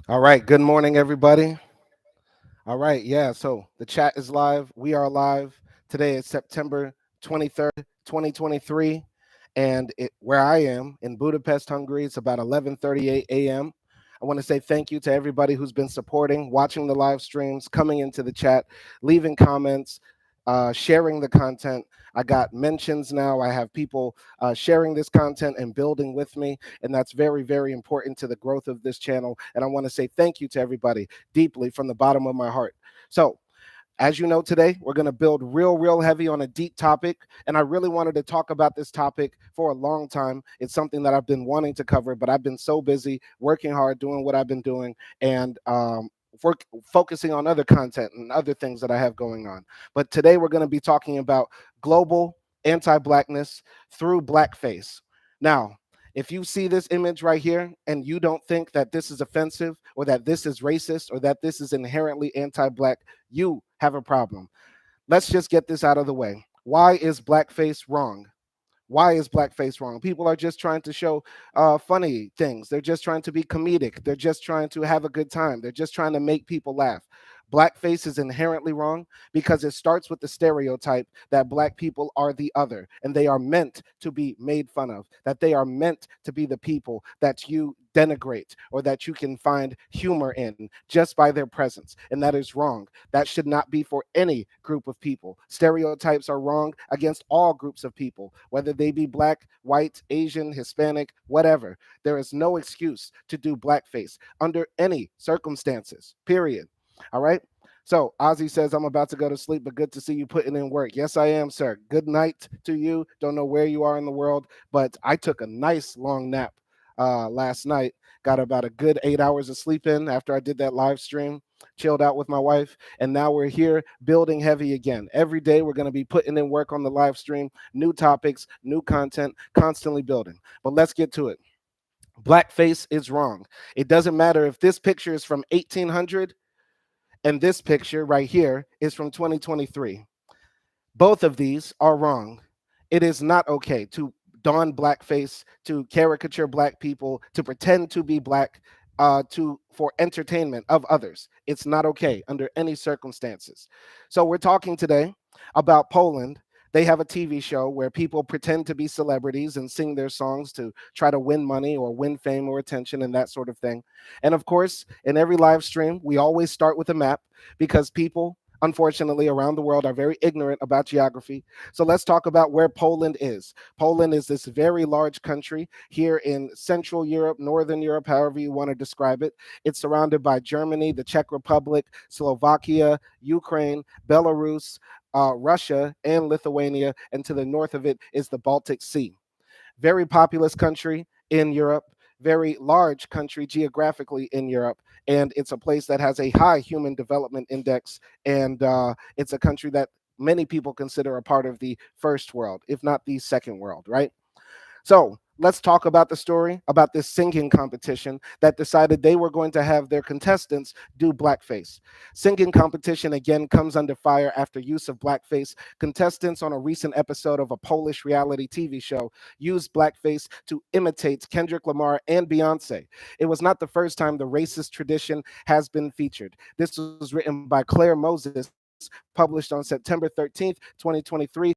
All right, good morning, everybody. All right, yeah, so the chat is live. We are live. Today is September 23rd, 2023, and where I am in Budapest, Hungary, it's about 11:38 a.m. I want to say thank you to everybody who's been supporting, watching the live streams, coming into the chat, leaving comments, sharing the content. I got mentions now. I have people sharing this content and building with me, and that's very, very important to the growth of this channel. And I want to say thank you to everybody deeply from the bottom of my heart. So, as you know, today we're going to build real heavy on a deep topic. And I really wanted to talk about this topic for a long time. It's something that I've been wanting to cover, but I've been so busy working hard, doing what I've been doing, and focusing on other content and other things that I have going on. But today we're going to be talking about global anti blackness through blackface. Now, if you see this image right here and you don't think that this is offensive or that this is racist or that this is inherently anti black, you have a problem. Let's just get this out of the way. Why is blackface wrong? Why is blackface wrong? People are just trying to show funny things. They're just trying to be comedic. They're just trying to have a good time. They're just trying to make people laugh. Blackface is inherently wrong because it starts with the stereotype that black people are the other and they are meant to be made fun of, that they are meant to be the people that you denigrate or that you can find humor in just by their presence. And that is wrong. That should not be for any group of people. Stereotypes are wrong against all groups of people, whether they be black, white, Asian, Hispanic, whatever. There is no excuse to do blackface under any circumstances, period. All right. So Ozzy says, I'm about to go to sleep, but good to see you putting in work. Yes, I am, sir. Good night to you. Don't know where you are in the world, but I took a nice long nap last night. Got about a good 8 hours of sleep in after I did that live stream, chilled out with my wife. And now we're here building heavy again. Every day we're going to be putting in work on the live stream, new topics, new content, constantly building. But let's get to it. Blackface is wrong. It doesn't matter if this picture is from 1800 and this picture right here is from 2023. Both of these are wrong. It is not okay to don blackface, to caricature black people, to pretend to be black, to for entertainment of others. It's not okay under any circumstances. So we're talking today about Poland. They have a TV show where people pretend to be celebrities and sing their songs to try to win money or win fame or attention and that sort of thing. And of course, in every live stream, we always start with a map because people, unfortunately, around the world are very ignorant about geography. So let's talk about where Poland is. Poland is this very large country here in Central Europe, Northern Europe, however you want to describe it. It's surrounded by Germany, the Czech Republic, Slovakia, Ukraine, Belarus, Russia, and Lithuania. And to the north of it is the Baltic Sea. Very populous country in Europe, very large country geographically in Europe, and it's a place that has a high human development index, and it's a country that many people consider a part of the first world, if not the second world, right? So let's talk about the story about this singing competition that decided they were going to have their contestants do blackface. Singing competition again comes under fire after use of blackface. Contestants on a recent episode of a Polish reality TV show used blackface to imitate Kendrick Lamar and Beyonce. It was not the first time the racist tradition has been featured. This was written by Claire Moses, published on September 13th, 2023.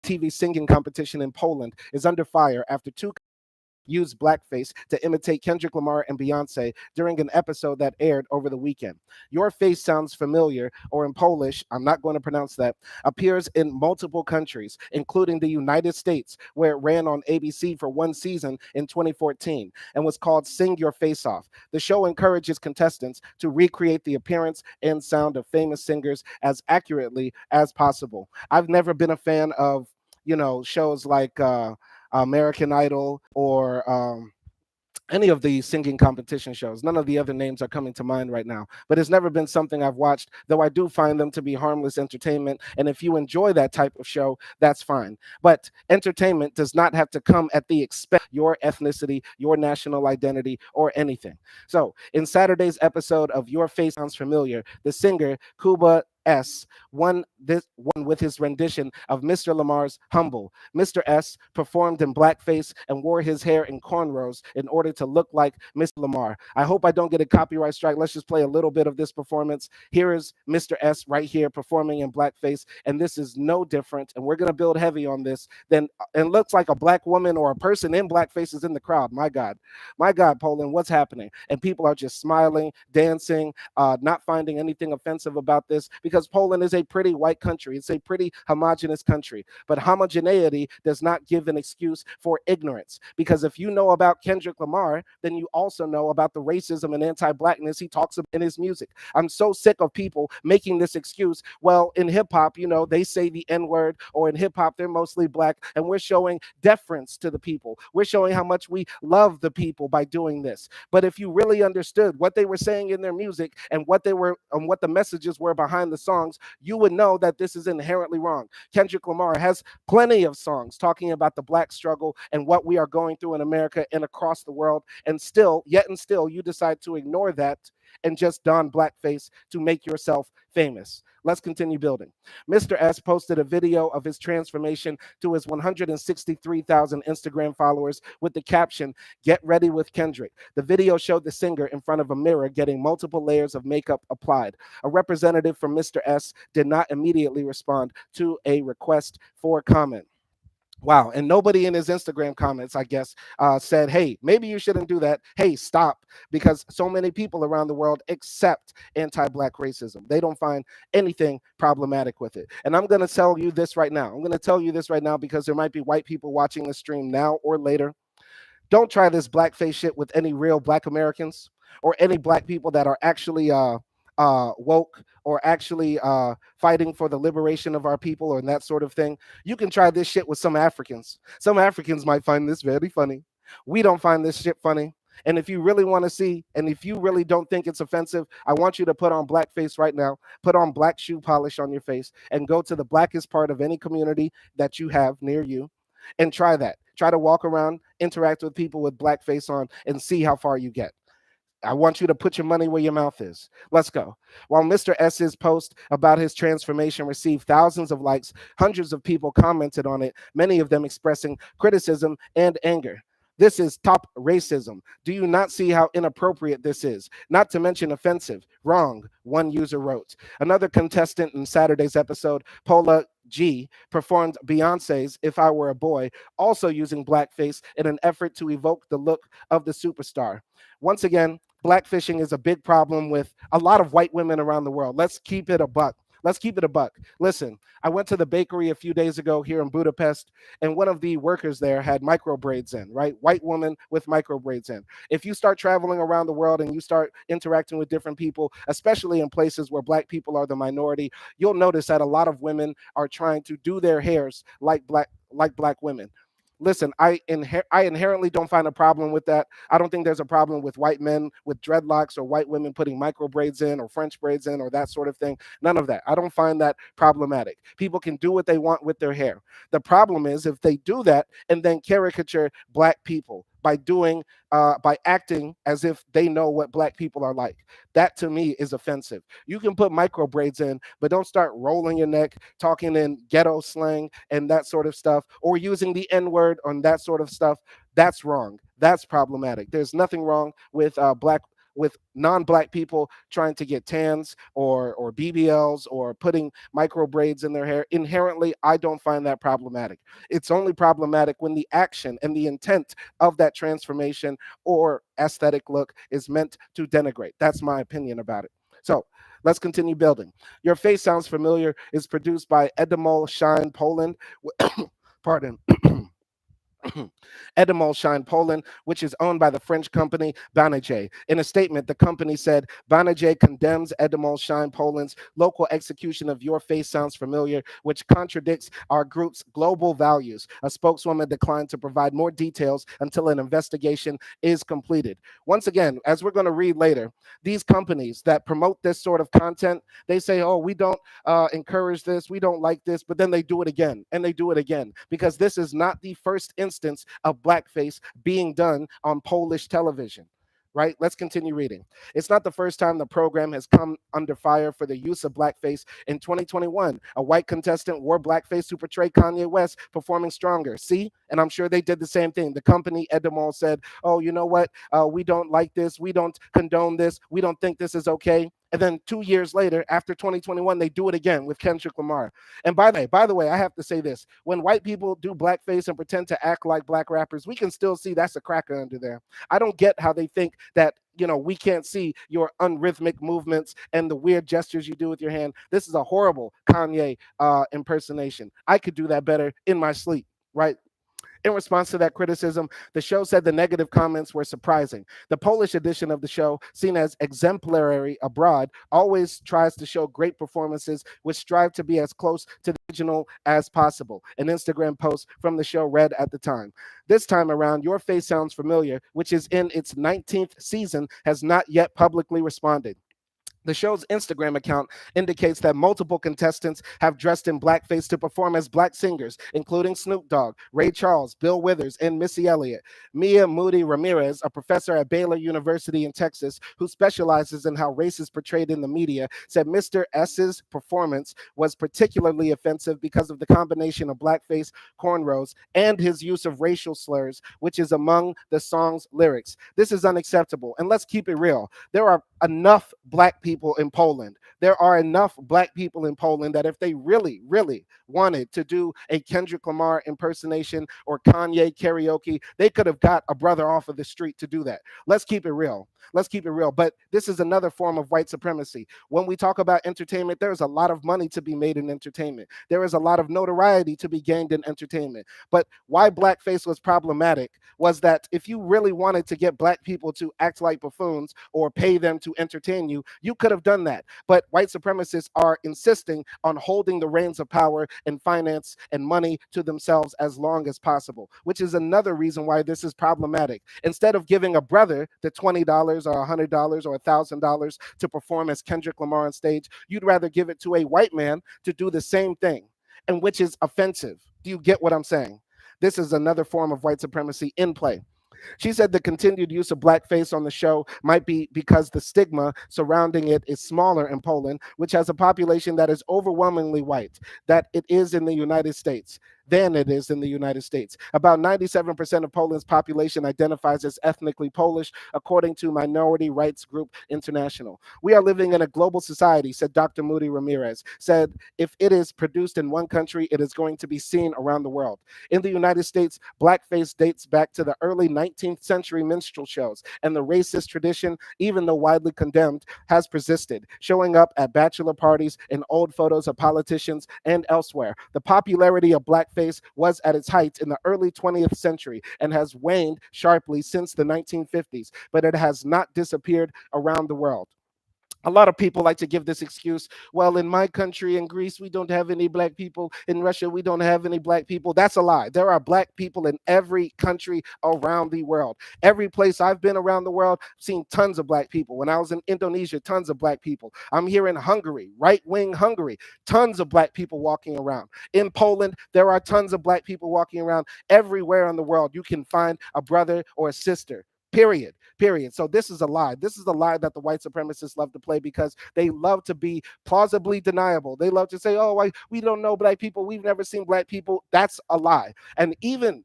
TV singing competition in Poland is under fire after two used blackface to imitate Kendrick Lamar and Beyonce during an episode that aired over the weekend. Your Face Sounds Familiar, or in Polish, I'm not going to pronounce that, appears in multiple countries, including the United States, where it ran on ABC for one season in 2014 and was called Sing Your Face Off. The show encourages contestants to recreate the appearance and sound of famous singers as accurately as possible. I've never been a fan of, shows like American Idol or any of the singing competition shows. None of the other names are coming to mind right now, but it's never been something I've watched, though I do find them to be harmless entertainment. And if you enjoy that type of show, that's fine. But entertainment does not have to come at the expense of your ethnicity, your national identity, or anything. So in Saturday's episode of Your Face Sounds Familiar, the singer Kuba S won with his rendition of Mr. Lamar's Humble. Mr. S performed in blackface and wore his hair in cornrows in order to look like Mr. Lamar. I hope I don't get a copyright strike. Let's just play a little bit of this performance. Here is Mr. S right here performing in blackface, and this is no different. And we're going to build heavy on this. Then it looks like a black woman or a person in blackface is in the crowd. My God, Poland, what's happening? And people are just smiling, dancing, not finding anything offensive about this because Poland is a pretty white country. It's a pretty homogenous country. But homogeneity does not give an excuse for ignorance. Because if you know about Kendrick Lamar, then you also know about the racism and anti-blackness he talks about in his music. I'm so sick of people making this excuse. Well, in hip hop, they say the N-word, or in hip hop, they're mostly black, and we're showing deference to the people. We're showing how much we love the people by doing this. But if you really understood what they were saying in their music and what the messages were behind the songs, you would know that this is inherently wrong. Kendrick Lamar has plenty of songs talking about the black struggle and what we are going through in America and across the world, and still you decide to ignore that and just don blackface to make yourself famous. Let's continue building. Mr. S posted a video of his transformation to his 163,000 Instagram followers with the caption, "Get ready with Kendrick." The video showed the singer in front of a mirror getting multiple layers of makeup applied. A representative from Mr. S did not immediately respond to a request for comment. Wow. And nobody in his Instagram comments, I guess, said, hey, maybe you shouldn't do that. Hey, stop. Because so many people around the world accept anti-black racism. They don't find anything problematic with it. And I'm going to tell you this right now. I'm going to tell you this right now because there might be white people watching the stream now or later. Don't try this blackface shit with any real black Americans or any black people that are actually woke or actually fighting for the liberation of our people or that sort of thing. You can try this shit with some Africans. Some Africans might find this very funny. We don't find this shit funny. And if you really want to see, and if you really don't think it's offensive, I want you to put on blackface right now, put on black shoe polish on your face, and go to the blackest part of any community that you have near you and try that. Try to walk around, interact with people with blackface on, and see how far you get. I want you to put your money where your mouth is. Let's go. While Mr. S's post about his transformation received thousands of likes, hundreds of people commented on it, many of them expressing criticism and anger. This is top racism. Do you not see how inappropriate this is? Not to mention offensive. Wrong, one user wrote. Another contestant in Saturday's episode, Paula G, performed Beyonce's If I Were a Boy, also using blackface in an effort to evoke the look of the superstar. Once again, blackfishing is a big problem with a lot of white women around the world. Let's keep it a buck. Let's keep it a buck. Listen, I went to the bakery a few days ago here in Budapest, and one of the workers there had micro braids in, right? White woman with micro braids in. If you start traveling around the world and you start interacting with different people, especially in places where black people are the minority, you'll notice that a lot of women are trying to do their hairs like black women. Listen, I inherently don't find a problem with that. I don't think there's a problem with white men with dreadlocks or white women putting micro braids in or French braids in or that sort of thing. None of that. I don't find that problematic. People can do what they want with their hair. The problem is if they do that and then caricature black people by acting as if they know what black people are like. That to me is offensive. You can put micro braids in, but don't start rolling your neck, talking in ghetto slang and that sort of stuff, or using the N-word on that sort of stuff. That's wrong. That's problematic. There's nothing wrong with non-black people trying to get tans or BBLs or putting micro braids in their hair. Inherently, I don't find that problematic. It's only problematic when the action and the intent of that transformation or aesthetic look is meant to denigrate. That's my opinion about it. So let's continue building. Your Face Sounds Familiar is produced by Edemol Shine Poland. Pardon. Edemol Shine Poland, which is owned by the French company Banijay. In a statement, the company said Banijay condemns Edemol Shine Poland's local execution of Your Face Sounds Familiar, which contradicts our group's global values. A spokeswoman declined to provide more details until an investigation is completed. Once again, as we're going to read later, these companies that promote this sort of content, they say, oh, we don't encourage this, we don't like this, but then they do it again, and they do it again, because this is not the first instance of blackface being done on Polish television, right? Let's continue reading. It's not the first time the program has come under fire for the use of blackface. In 2021, a white contestant wore blackface to portray Kanye West performing Stronger. See? And I'm sure they did the same thing. The company Edamol said, oh, you know what? We don't like this. We don't condone this. We don't think this is okay. And then 2 years later, after 2021, they do it again with Kendrick Lamar. And by the way, I have to say this: when white people do blackface and pretend to act like black rappers, we can still see that's a cracker under there. I don't get how they think that we can't see your unrhythmic movements and the weird gestures you do with your hand. This is a horrible Kanye impersonation. I could do that better in my sleep, right? In response to that criticism, the show said the negative comments were surprising. The Polish edition of the show, seen as exemplary abroad, always tries to show great performances which strive to be as close to the original as possible. An Instagram post from the show read at the time: this time around, Your Face Sounds Familiar, which is in its 19th season, has not yet publicly responded. The show's Instagram account indicates that multiple contestants have dressed in blackface to perform as black singers, including Snoop Dogg, Ray Charles, Bill Withers, and Missy Elliott. Mia Moody Ramirez, a professor at Baylor University in Texas who specializes in how race is portrayed in the media, said Mr. S's performance was particularly offensive because of the combination of blackface, cornrows, and his use of racial slurs, which is among the song's lyrics. This is unacceptable. And let's keep it real. There are enough black people in Poland. There are enough black people in Poland that if they really, really wanted to do a Kendrick Lamar impersonation or Kanye karaoke, they could have got a brother off of the street to do that. Let's keep it real. Let's keep it real. But this is another form of white supremacy. When we talk about entertainment, there's a lot of money to be made in entertainment. There is a lot of notoriety to be gained in entertainment. But why blackface was problematic was that if you really wanted to get black people to act like buffoons or pay them to entertain you, you could have done that. But white supremacists are insisting on holding the reins of power and finance and money to themselves as long as possible, which is another reason why this is problematic. Instead of giving a brother the $20 or $100 or $1,000 to perform as Kendrick Lamar on stage, you'd rather give it to a white man to do the same thing, and which is offensive. Do you get what I'm saying? This is another form of white supremacy in play. She said the continued use of blackface on the show might be because the stigma surrounding it is smaller in Poland, which has a population that is overwhelmingly white, that it is in the United States. Than it is in the United States. About 97% of Poland's population identifies as ethnically Polish, according to Minority Rights Group International. We are living in a global society, said Dr. Moody Ramirez, said if it is produced in one country, it is going to be seen around the world. In the United States, blackface dates back to the early 19th century minstrel shows, and the racist tradition, even though widely condemned, has persisted, showing up at bachelor parties in old photos of politicians and elsewhere. The popularity of blackface was at its height in the early 20th century and has waned sharply since the 1950s, but it has not disappeared around the world. A lot of people like to give this excuse. Well, in my country, in Greece, we don't have any black people. In Russia, we don't have any black people. That's a lie. There are black people in every country around the world. Every place I've been around the world, I've seen tons of black people. When I was in Indonesia, tons of black people. I'm here in Hungary, right-wing Hungary, tons of black people walking around. In Poland, there are tons of black people walking around. Everywhere in the world, you can find a brother or a sister. Period. Period. So this is a lie. This is a lie that the white supremacists love to play because they love to be plausibly deniable. They love to say, "Oh, we don't know black people. We've never seen black people." That's a lie. And even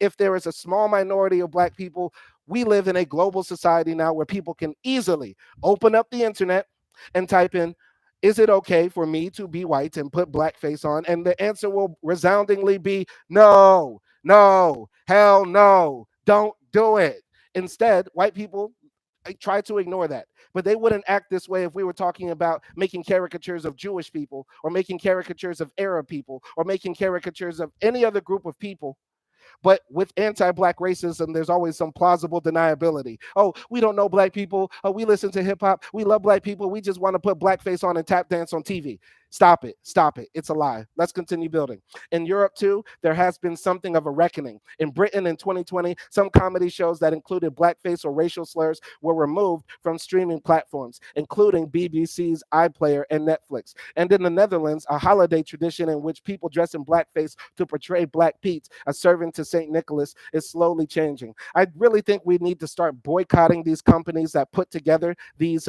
if there is a small minority of black people, we live in a global society now where people can easily open up the internet and type in, "Is it okay for me to be white and put blackface on?" And the answer will resoundingly be no, no, hell no, don't do it. Instead, white people try to ignore that. But they wouldn't act this way if we were talking about making caricatures of Jewish people or making caricatures of Arab people or making caricatures of any other group of people. But with anti-black racism, there's always some plausible deniability. Oh, we don't know black people. Oh, we listen to hip hop. We love black people. We just want to put blackface on and tap dance on TV. Stop it. Stop it. It's a lie. Let's continue building. In Europe, too, there has been something of a reckoning. In Britain in 2020, some comedy shows that included blackface or racial slurs were removed from streaming platforms, including BBC's iPlayer and Netflix. And in the Netherlands, a holiday tradition in which people dress in blackface to portray Black Pete, a servant to St. Nicholas, is slowly changing. I really think we need to start boycotting these companies that put together these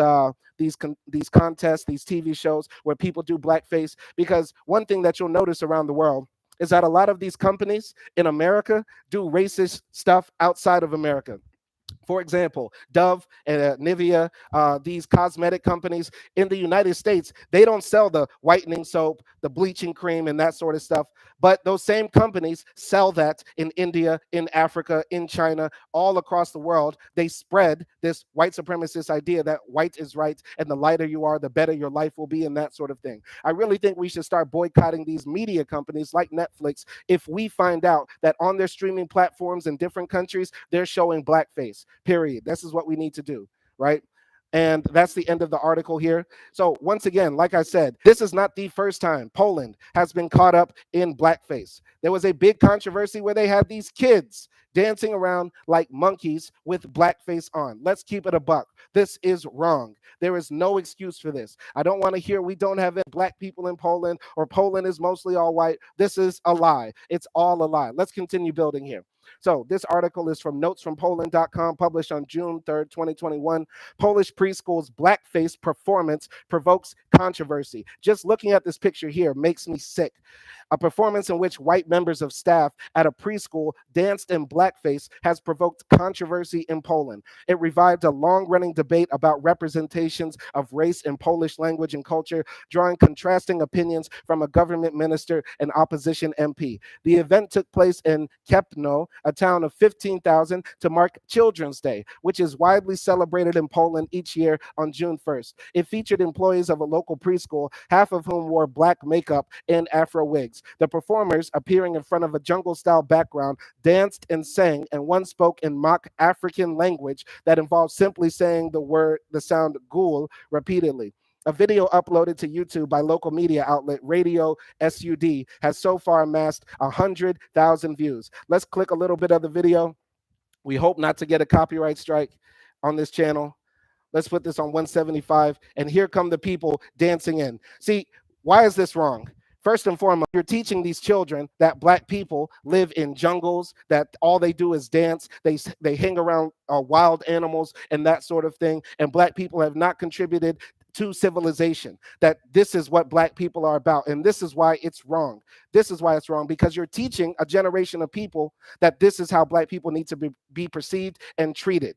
contests, these TV shows where people do blackface. Because one thing that you'll notice around the world is that a lot of these companies in America do racist stuff outside of America. For example, Dove and Nivea, these cosmetic companies in the United States, they don't sell the whitening soap, the bleaching cream, and that sort of stuff. But those same companies sell that in India, in Africa, in China, all across the world. They spread this white supremacist idea that white is right, and the lighter you are, the better your life will be, and that sort of thing. I really think we should start boycotting these media companies like Netflix if we find out that on their streaming platforms in different countries, they're showing blackface. Period. This is what we need to do, right? And that's the end of the article here. So once again, like I said, this is not the first time Poland has been caught up in blackface. There was a big controversy where they had these kids dancing around like monkeys with blackface on. Let's keep it a buck. This is wrong. There is no excuse for this. I don't want to hear we don't have any black people in Poland or Poland is mostly all white. This is a lie. It's all a lie. Let's continue building here. So this article is from notesfrompoland.com, published on June 3rd, 2021. Polish preschool's blackface performance provokes controversy. Just looking at this picture here makes me sick. A performance in which white members of staff at a preschool danced in blackface has provoked controversy in Poland. It revived a long-running debate about representations of race in Polish language and culture, drawing contrasting opinions from a government minister and opposition MP. The event took place in Kępno, a town of 15,000, to mark Children's Day, which is widely celebrated in Poland each year on June 1st. It featured employees of a local preschool, half of whom wore black makeup and afro wigs. The performers, appearing in front of a jungle-style background, danced and sang, and one spoke in mock African language that involved simply saying the sound ghoul repeatedly. A video uploaded to YouTube by local media outlet Radio SUD has so far amassed 100,000 views. Let's click a little bit of the video. We hope not to get a copyright strike on this channel. Let's put this on 175. And here come the people dancing in. See, why is this wrong? First and foremost, you're teaching these children that black people live in jungles, that all they do is dance. They hang around wild animals and that sort of thing. And black people have not contributed to civilization, that this is what black people are about. And this is why it's wrong. This is why it's wrong, because you're teaching a generation of people that this is how black people need to be perceived and treated.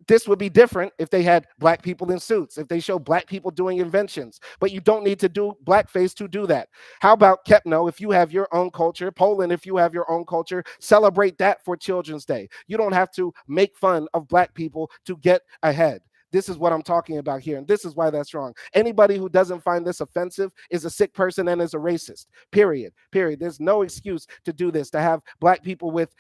This would be different if they had black people in suits, if they show black people doing inventions, but you don't need to do blackface to do that. How about Kępno, if you have your own culture, Poland, if you have your own culture, celebrate that for Children's Day. You don't have to make fun of black people to get ahead. This is what I'm talking about here, and this is why that's wrong. Anybody who doesn't find this offensive is a sick person and is a racist, period. There's no excuse to do this, to have black people with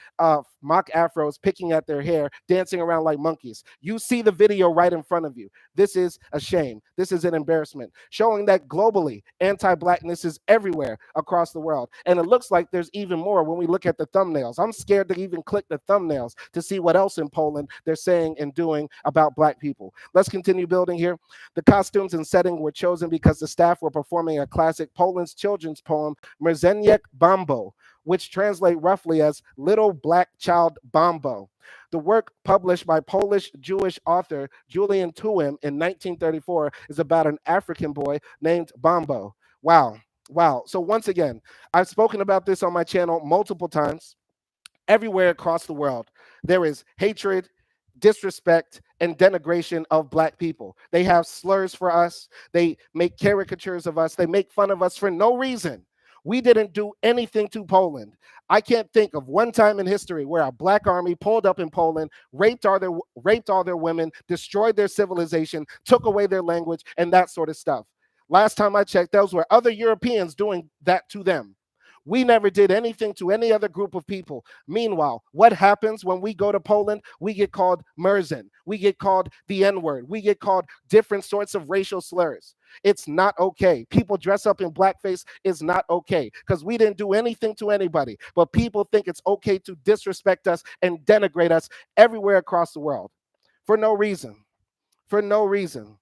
mock afros picking at their hair, dancing around like monkeys. You see the video right in front of you. This is a shame. This is an embarrassment, showing that globally, anti-blackness is everywhere across the world. And it looks like there's even more when we look at the thumbnails. I'm scared to even click the thumbnails to see what else in Poland they're saying and doing about black people. Let's continue building here. The costumes and setting were chosen because the staff were performing a classic Poland's children's poem, Mrzenek Bambo, which translates roughly as Little Black Child Bombo. The work, published by Polish Jewish author Julian Tuwim in 1934, is about an African boy named Bombo. Wow. So once again, I've spoken about this on my channel multiple times. Everywhere across the world, there is hatred, disrespect, and denigration of black people. They have slurs for us. They make caricatures of us. They make fun of us for no reason. We didn't do anything to Poland. I can't think of one time in history where a black army pulled up in Poland, raped all their women, destroyed their civilization, took away their language, and that sort of stuff. Last time I checked, those were other Europeans doing that to them. We never did anything to any other group of people. Meanwhile, what happens when we go to Poland? We get called Merzin. We get called the N word. We get called different sorts of racial slurs. It's not okay. People dress up in blackface is not okay because we didn't do anything to anybody. But people think it's okay to disrespect us and denigrate us everywhere across the world for no reason. For no reason.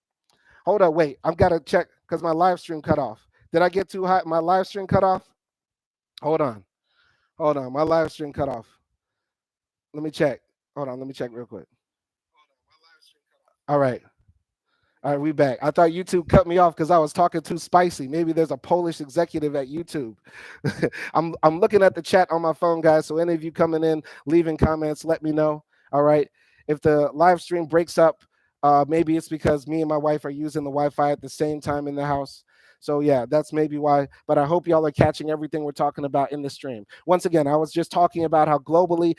Hold on, wait. I've got to check because my live stream cut off. Did I get too hot? My live stream cut off? Hold on. Hold on. My live stream cut off. Let me check. Hold on. Let me check real quick. All right. All right, we back. I thought YouTube cut me off because I was talking too spicy. Maybe there's a Polish executive at YouTube. I'm looking at the chat on my phone, guys. So any of you coming in, leaving comments, let me know. All right. If the live stream breaks up, maybe it's because me and my wife are using the Wi-Fi at the same time in the house. So yeah, that's maybe why. But I hope y'all are catching everything we're talking about in the stream. Once again, I was just talking about how globally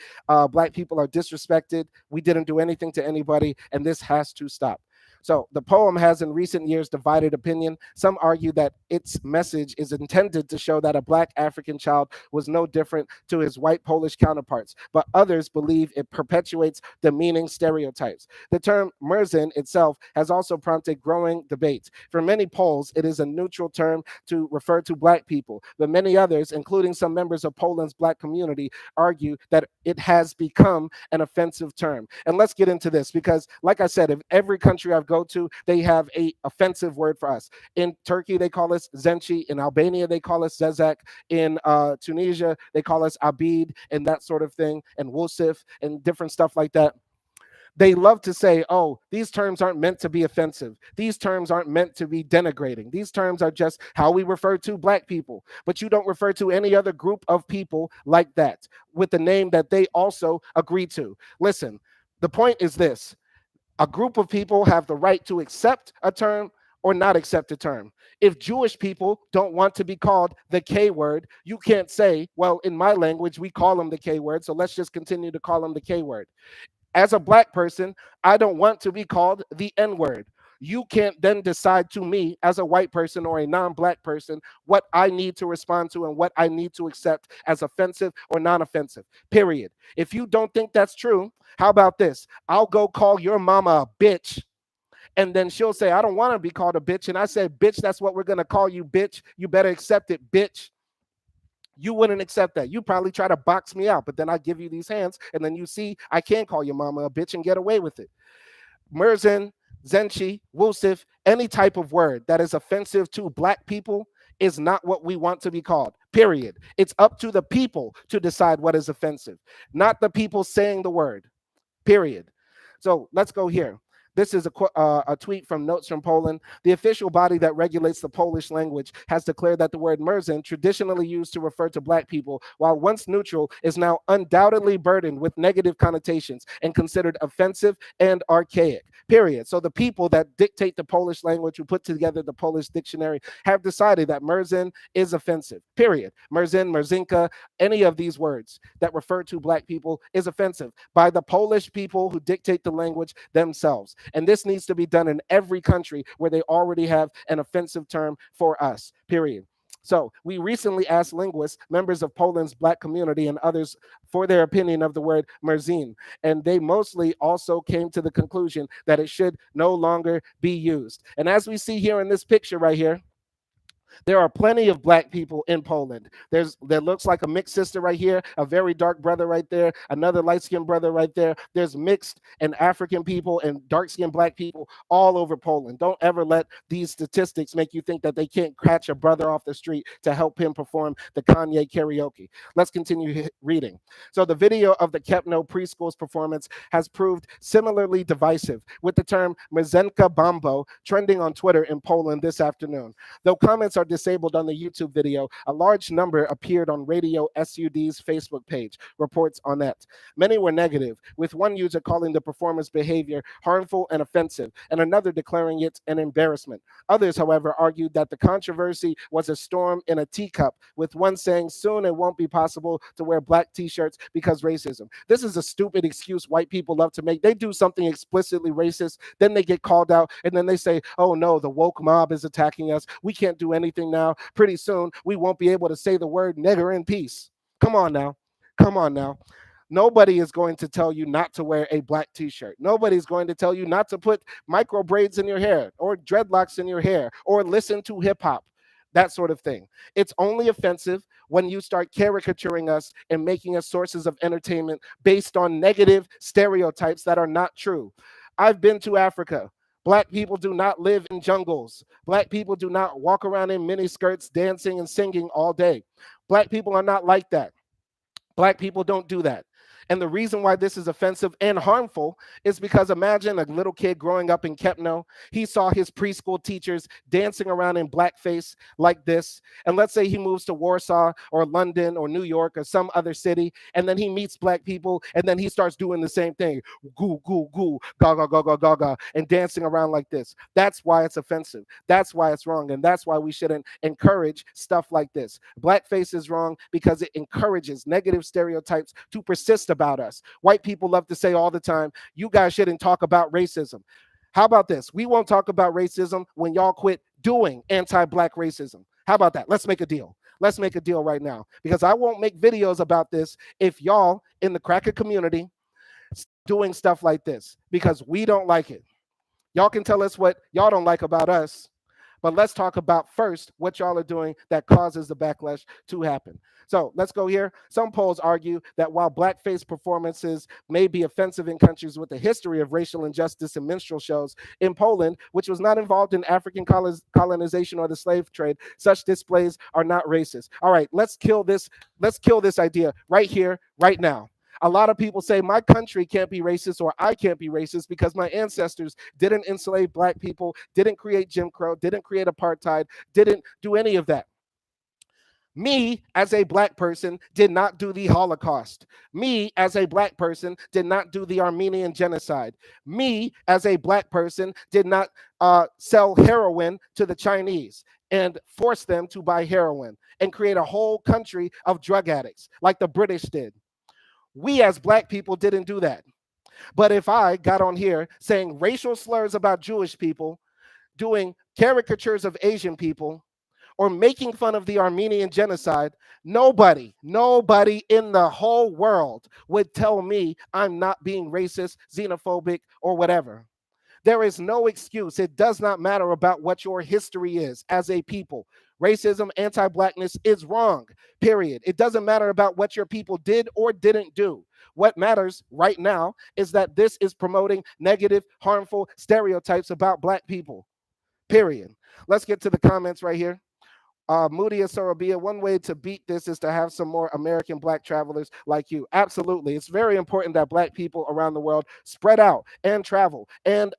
Black people are disrespected. We didn't do anything to anybody, and this has to stop. So the poem has in recent years divided opinion. Some argue that its message is intended to show that a Black African child was no different to his white Polish counterparts, but others believe it perpetuates demeaning stereotypes. The term Merzin itself has also prompted growing debates. For many Poles, it is a neutral term to refer to Black people, but many others, including some members of Poland's Black community, argue that it has become an offensive term. And let's get into this because, like I said, if every country I've go to, they have a offensive word for us. In Turkey, they call us Zenci. In Albania, they call us Zezek. In Tunisia, they call us Abid and that sort of thing, and Wusif and different stuff like that. They love to say, oh, these terms aren't meant to be offensive. These terms aren't meant to be denigrating. These terms are just how we refer to Black people. But you don't refer to any other group of people like that with the name that they also agree to. Listen, the point is this. A group of people have the right to accept a term or not accept a term. If Jewish people don't want to be called the K word, you can't say, well, in my language, we call them the K word, so let's just continue to call them the K word. As a Black person, I don't want to be called the N word. You can't then decide to me as a white person or a non-Black person what I need to respond to and what I need to accept as offensive or non-offensive, period. If you don't think that's true, how about this? I'll go call your mama a bitch, and then she'll say, I don't want to be called a bitch. And I said, bitch, that's what we're going to call you, bitch. You better accept it, bitch. You wouldn't accept that. You probably try to box me out, but then I give you these hands, and then you see I can call your mama a bitch and get away with it. Merzin, Zenci, Wusif, any type of word that is offensive to Black people is not what we want to be called, period. It's up to the people to decide what is offensive, not the people saying the word, period. So let's go here. This is a tweet from Notes from Poland. The official body that regulates the Polish language has declared that the word Merzin, traditionally used to refer to Black people, while once neutral, is now undoubtedly burdened with negative connotations and considered offensive and archaic, period. So the people that dictate the Polish language, who put together the Polish dictionary, have decided that Merzin is offensive, period. Merzin, Merzinka, any of these words that refer to Black people is offensive by the Polish people who dictate the language themselves. And this needs to be done in every country where they already have an offensive term for us, period. So we recently asked linguists, members of Poland's Black community and others for their opinion of the word Merzin, and they mostly also came to the conclusion that it should no longer be used. And as we see here in this picture right here, there are plenty of Black people in Poland. There looks like a mixed sister right here, a very dark brother right there, another light-skinned brother right there. There's mixed and African people and dark-skinned Black people all over Poland. Don't ever let these statistics make you think that they can't catch a brother off the street to help him perform the Kanye karaoke. Let's continue reading. So the video of the Kepno preschool's performance has proved similarly divisive, with the term Merzenka Bambo trending on Twitter in Poland this afternoon. Though comments are disabled on the YouTube video, a large number appeared on Radio SUD's Facebook page, reports Onet. Many were negative, with one user calling the performer's behavior harmful and offensive, and another declaring it an embarrassment. Others, however, argued that the controversy was a storm in a teacup, with one saying soon it won't be possible to wear Black t-shirts because racism. This is a stupid excuse white people love to make. They do something explicitly racist, then they get called out, and then they say, oh no, the woke mob is attacking us. We can't do anything everything now. Pretty soon, we won't be able to say the word nigger in peace. Come on now. Come on now. Nobody is going to tell you not to wear a black t-shirt. Nobody's going to tell you not to put micro braids in your hair or dreadlocks in your hair or listen to hip hop. That sort of thing. It's only offensive when you start caricaturing us and making us sources of entertainment based on negative stereotypes that are not true. I've been to Africa. Black people do not live in jungles. Black people do not walk around in mini skirts dancing and singing all day. Black people are not like that. Black people don't do that. And the reason why this is offensive and harmful is because imagine a little kid growing up in Kepno. He saw his preschool teachers dancing around in blackface like this. And let's say he moves to Warsaw or London or New York or some other city. And then he meets black people. And then he starts doing the same thing. Goo, goo, goo, gaga, gaga, gaga, and dancing around like this. That's why it's offensive. That's why it's wrong. And that's why we shouldn't encourage stuff like this. Blackface is wrong because it encourages negative stereotypes to persist about us. White people love to say all the time, you guys shouldn't talk about racism. How about this? We won't talk about racism when y'all quit doing anti-black racism. How about that? Let's make a deal. Let's make a deal right now, because I won't make videos about this if y'all in the cracker community doing stuff like this, because we don't like it. Y'all can tell us what y'all don't like about us, but let's talk about first what y'all are doing that causes the backlash to happen. So let's go here. Some polls argue that while blackface performances may be offensive in countries with a history of racial injustice and minstrel shows, in Poland, which was not involved in African colonization or the slave trade, such displays are not racist. All right, let's kill this. Let's kill this idea right here, right now. A lot of people say my country can't be racist or I can't be racist because my ancestors didn't enslave black people, didn't create Jim Crow, didn't create apartheid, didn't do any of that. Me, as a black person, did not do the Holocaust. Me, as a black person, did not do the Armenian genocide. Me, as a black person, did not sell heroin to the Chinese and force them to buy heroin and create a whole country of drug addicts like the British did. We as black people didn't do that. But if I got on here saying racial slurs about Jewish people, doing caricatures of Asian people, or making fun of the Armenian genocide, nobody in the whole world would tell me I'm not being racist, xenophobic, or whatever. There is no excuse. It does not matter about what your history is as a people. Racism, anti-blackness is wrong, period. It doesn't matter about what your people did or didn't do. What matters right now is that this is promoting negative, harmful stereotypes about black people, period. Let's get to the comments right here. Moody and Sorobia, one way to beat this is to have some more American black travelers like you. Absolutely. It's very important that black people around the world spread out and travel and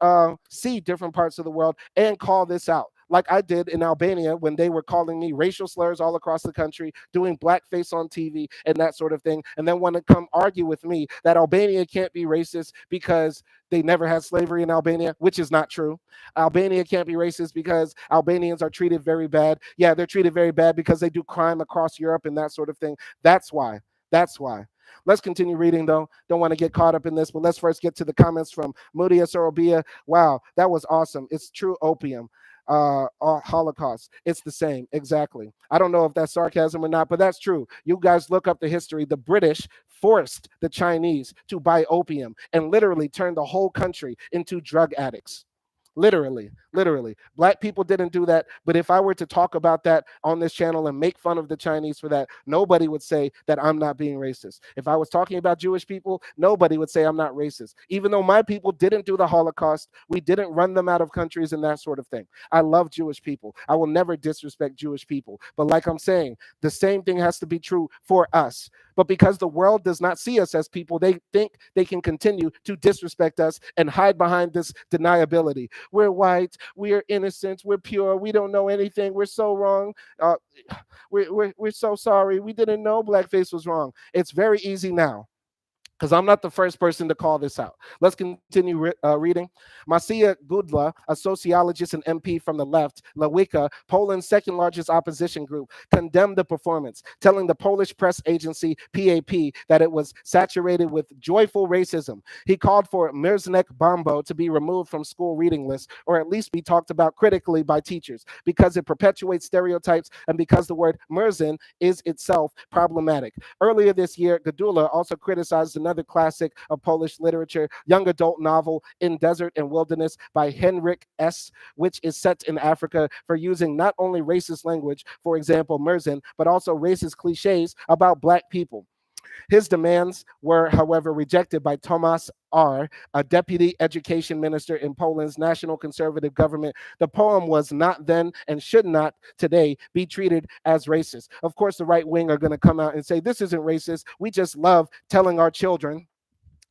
see different parts of the world and call this out. Like I did in Albania when they were calling me racial slurs all across the country, doing blackface on TV and that sort of thing, and then want to come argue with me that Albania can't be racist because they never had slavery in Albania, which is not true. Albania can't be racist because Albanians are treated very bad. Yeah, they're treated very bad because they do crime across Europe and that sort of thing. That's why. That's why. Let's continue reading, though. Don't want to get caught up in this, but let's first get to the comments from Mudia Sorobia. Wow, that was awesome. It's true opium. Holocaust. It's the same. Exactly. I don't know if that's sarcasm or not, but that's true. You guys look up the history. The British forced the Chinese to buy opium and literally turned the whole country into drug addicts. Literally, literally. Black people didn't do that. But if I were to talk about that on this channel and make fun of the Chinese for that, nobody would say that I'm not being racist. If I was talking about Jewish people, nobody would say I'm not racist. Even though my people didn't do the Holocaust, we didn't run them out of countries and that sort of thing. I love Jewish people. I will never disrespect Jewish people. But like I'm saying, the same thing has to be true for us. But because the world does not see us as people, they think they can continue to disrespect us and hide behind this deniability. We're white, we're innocent, we're pure, we don't know anything, we're so wrong. We're so sorry, we didn't know blackface was wrong. It's very easy now. because I'm not the first person to call this out. Let's continue reading. Macia Gudla, a sociologist and MP from the left, Lewica, Poland's second largest opposition group, condemned the performance, telling the Polish press agency PAP that it was saturated with joyful racism. He called for Mirznek Bombo to be removed from school reading lists, or at least be talked about critically by teachers, because it perpetuates stereotypes and because the word Merzin is itself problematic. Earlier this year, Gadula also criticized another classic of Polish literature, young adult novel In Desert and Wilderness by Henryk S., which is set in Africa, for using not only racist language, for example, Merzin, but also racist cliches about Black people. His demands were, however, rejected by Tomasz R., a deputy education minister in Poland's national conservative government. The poem was not then and should not today be treated as racist. Of course, the right wing are going to come out and say, this isn't racist. We just love telling our children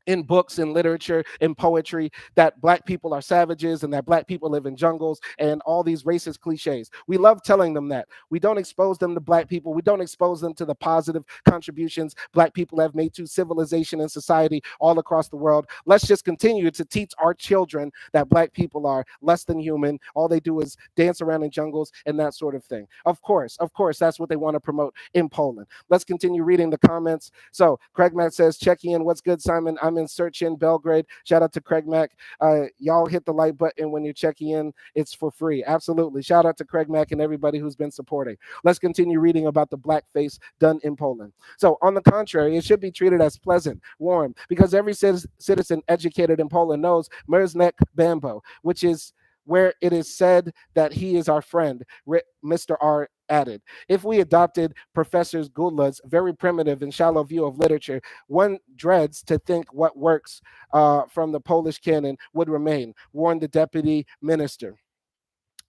in books, in literature, in poetry, that Black people are savages and that Black people live in jungles and all these racist cliches. We love telling them that. We don't expose them to Black people. We don't expose them to the positive contributions Black people have made to civilization and society all across the world. Let's just continue to teach our children that Black people are less than human. All they do is dance around in jungles and that sort of thing. Of course, that's what they want to promote in Poland. Let's continue reading the comments. So Craig Matt says, check in. What's good, Simon? I'm in search in Belgrade. Shout out to Craig Mack. Y'all hit the like button when you're checking in. It's for free. Absolutely. Shout out to Craig Mack and everybody who's been supporting. Let's continue reading about the blackface done in Poland. So, on the contrary, it should be treated as pleasant, warm, because every citizen educated in Poland knows Merznek Bambo, which is where it is said that he is our friend, Mr. R added. If we adopted Professor Gudla's very primitive and shallow view of literature, one dreads to think what works from the Polish canon would remain, warned the deputy minister.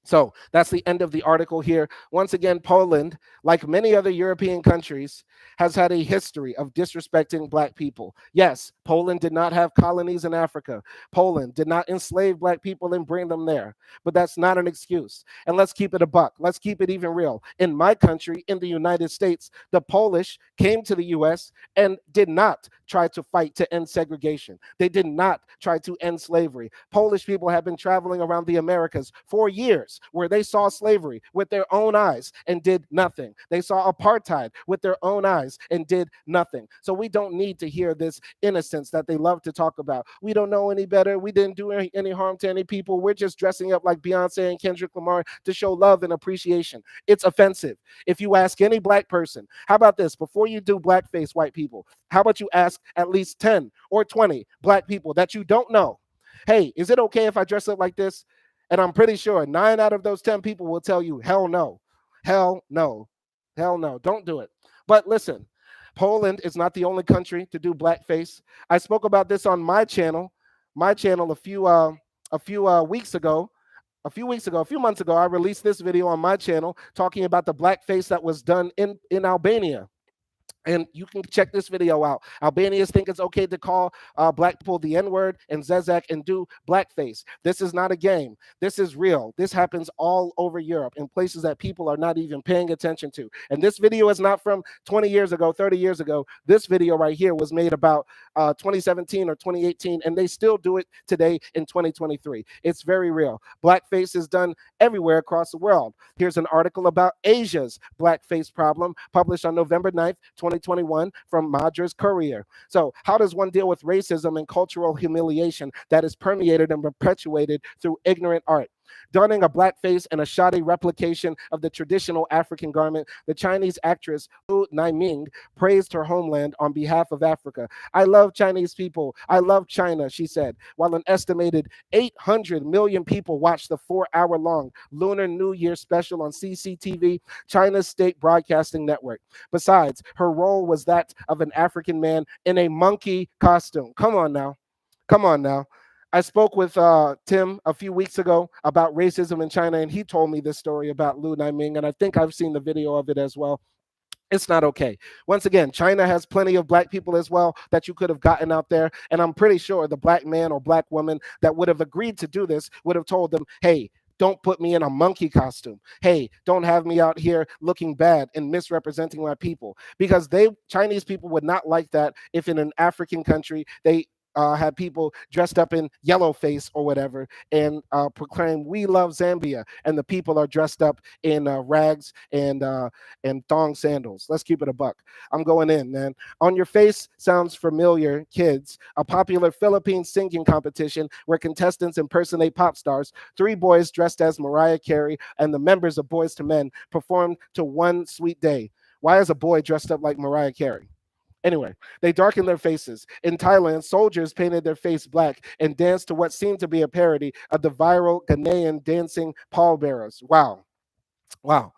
So that's the end of the article here. Once again, Poland, like many other European countries, has had a history of disrespecting Black people. Yes, Poland did not have colonies in Africa. Poland did not enslave Black people and bring them there. But that's not an excuse. And let's keep it a buck. Let's keep it even real. In my country, in the United States, the Polish came to the U.S. and did not try to fight to end segregation. They did not try to end slavery. Polish people have been traveling around the Americas for years, where they saw slavery with their own eyes and did nothing. They saw apartheid with their own eyes and did nothing. So we don't need to hear this innocence that they love to talk about. We don't know any better. We didn't do any harm to any people. We're just dressing up like Beyonce and Kendrick Lamar to show love and appreciation. It's offensive. If you ask any Black person, how about this? Before you do blackface, white people, how about you ask at least 10 or 20 Black people that you don't know, hey, is it okay if I dress up like this? And I'm pretty sure 9 out of those 10 people will tell you, hell no, hell no, hell no, don't do it. But listen, Poland is not the only country to do blackface. I spoke about this on my channel a few weeks ago. A few months ago, I released this video on my channel talking about the blackface that was done in Albania. And you can check this video out. Albanians think it's okay to call Black people the N-word and Zezek and do blackface. This is not a game. This is real. This happens all over Europe in places that people are not even paying attention to. And this video is not from 20 years ago, 30 years ago. This video right here was made about 2017 or 2018, and they still do it today in 2023. It's very real. Blackface is done everywhere across the world. Here's an article about Asia's blackface problem, published on November 9th, 2021 from Madras Courier. So how does one deal with racism and cultural humiliation that is permeated and perpetuated through ignorant art? Donning a blackface and a shoddy replication of the traditional African garment, the Chinese actress Lu Naiming praised her homeland on behalf of Africa. I love Chinese people. I love China, she said, while an estimated 800 million people watched the 4-hour-long Lunar New Year special on CCTV, China's state broadcasting network. Besides, her role was that of an African man in a monkey costume. Come on now. Come on now. I spoke with Tim a few weeks ago about racism in China, and he told me this story about Lu Naiming, and I think I've seen the video of it as well. It's not okay. Once again, China has plenty of Black people as well that you could have gotten out there, and I'm pretty sure the Black man or Black woman that would have agreed to do this would have told them, hey, Don't put me in a monkey costume. Hey, don't have me out here looking bad and misrepresenting my people, because they Chinese people would not like that if in an African country they had people dressed up in yellow face or whatever and proclaim we love Zambia, and the people are dressed up in rags and thong sandals. Let's keep it a buck. I'm going in, man. On Your Face sounds familiar, kids. A popular Philippine singing competition where contestants impersonate pop stars. Three boys dressed as Mariah Carey and the members of Boys to Men performed to One Sweet Day. Why is a boy dressed up like Mariah Carey? Anyway, they darkened their faces. In Thailand, soldiers painted their face black and danced to what seemed to be a parody of the viral Ghanaian dancing pallbearers. Wow. Wow.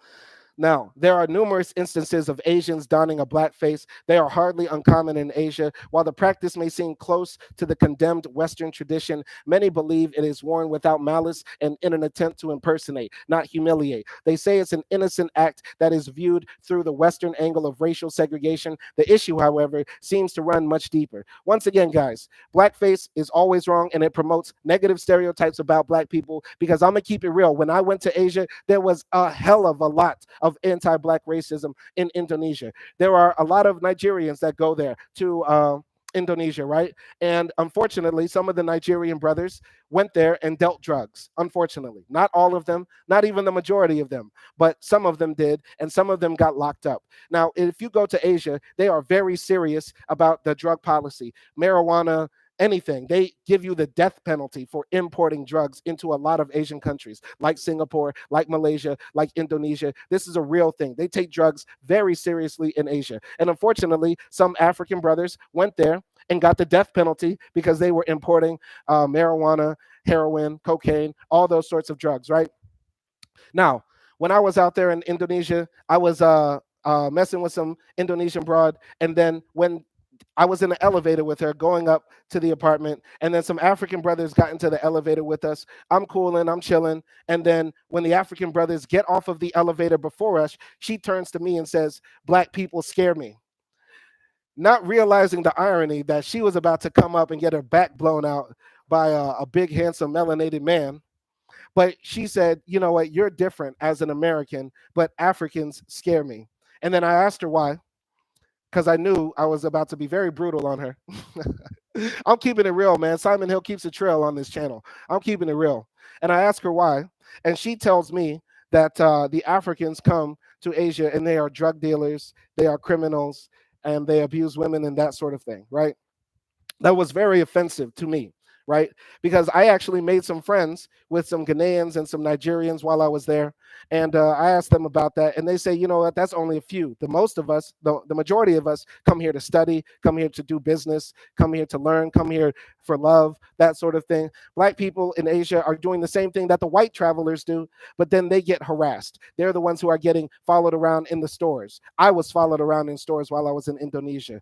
Now, there are numerous instances of Asians donning a black face. They are hardly uncommon in Asia. While the practice may seem close to the condemned Western tradition, many believe it is worn without malice and in an attempt to impersonate, not humiliate. They say it's an innocent act that is viewed through the Western angle of racial segregation. The issue, however, seems to run much deeper. Once again, guys, blackface is always wrong, and it promotes negative stereotypes about black people, because I'm going to keep it real. When I went to Asia, there was a hell of a lot of anti-black racism in Indonesia. There are a lot of Nigerians that go there to Indonesia, right? And unfortunately, some of the Nigerian brothers went there and dealt drugs. Unfortunately, not all of them, not even the majority of them, but some of them did, and some of them got locked up. Now, if you go to Asia, they are very serious about the drug policy. Marijuana, anything. They give you the death penalty for importing drugs into a lot of Asian countries, like Singapore, like Malaysia, like Indonesia. This is a real thing. They take drugs very seriously in Asia. And unfortunately, some African brothers went there and got the death penalty because they were importing marijuana, heroin, cocaine, all those sorts of drugs, right? Now, when I was out there in Indonesia, I was messing with some Indonesian broad, and then when I was in the elevator with her going up to the apartment, and then some African brothers got into the elevator with us. I'm cooling, I'm chilling, and then when the African brothers get off of the elevator before us, she turns to me and says, "Black people scare me." Not realizing the irony that she was about to come up and get her back blown out by a big, handsome, melanated man. But she said, "You know what? You're different as an American, but Africans scare me." And then I asked her why, because I knew I was about to be very brutal on her. I'm keeping it real, man. Simon Hill keeps a trail on this channel. I'm keeping it real. And I ask her why. And she tells me that the Africans come to Asia and they are drug dealers, they are criminals, and they abuse women and that sort of thing, right? That was very offensive to me, right? Because I actually made some friends with some Ghanaians and some Nigerians while I was there. And I asked them about that. And they say, you know what, that's only a few. The most of us, the majority of us come here to study, come here to do business, come here to learn, come here for love, that sort of thing. Black people in Asia are doing the same thing that the white travelers do, but then they get harassed. They're the ones who are getting followed around in the stores. I was followed around in stores while I was in Indonesia.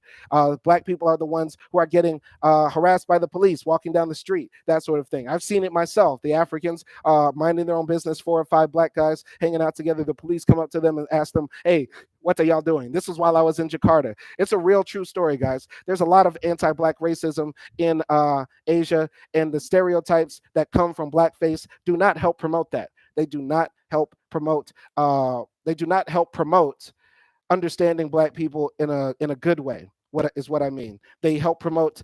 Black people are the ones who are getting harassed by the police walking down the street, that sort of thing. I've seen it myself. The Africans minding their own business, 4 or 5 black guys hanging out together. The police come up to them and ask them, "Hey, what are y'all doing?" This was while I was in Jakarta. It's a real true story, guys. There's a lot of anti-black racism in Asia, and the stereotypes that come from blackface do not help promote that. They do not help promote. They do not help promote understanding black people in a good way. What is what I mean? They help promote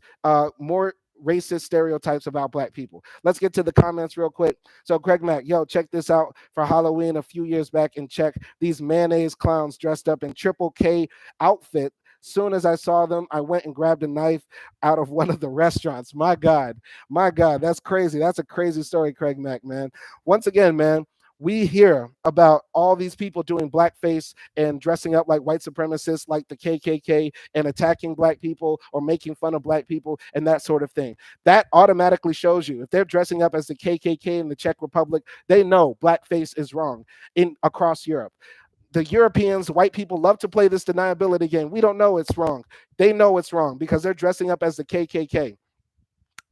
more racist stereotypes about black people. Let's get to the comments real quick. So Greg Mack, yo, check this out. For Halloween a few years back, and check these mayonnaise clowns dressed up in Triple K outfit. Soon as I saw them, I went and grabbed a knife out of one of the restaurants. My God, that's crazy. That's a crazy story, Craig Mack, man. Once again, man, we hear about all these people doing blackface and dressing up like white supremacists, like the KKK, and attacking black people or making fun of black people and that sort of thing. That automatically shows you if they're dressing up as the KKK in the Czech Republic, they know blackface is wrong in across Europe. The Europeans, white people, love to play this deniability game. We don't know it's wrong. They know it's wrong because they're dressing up as the KKK.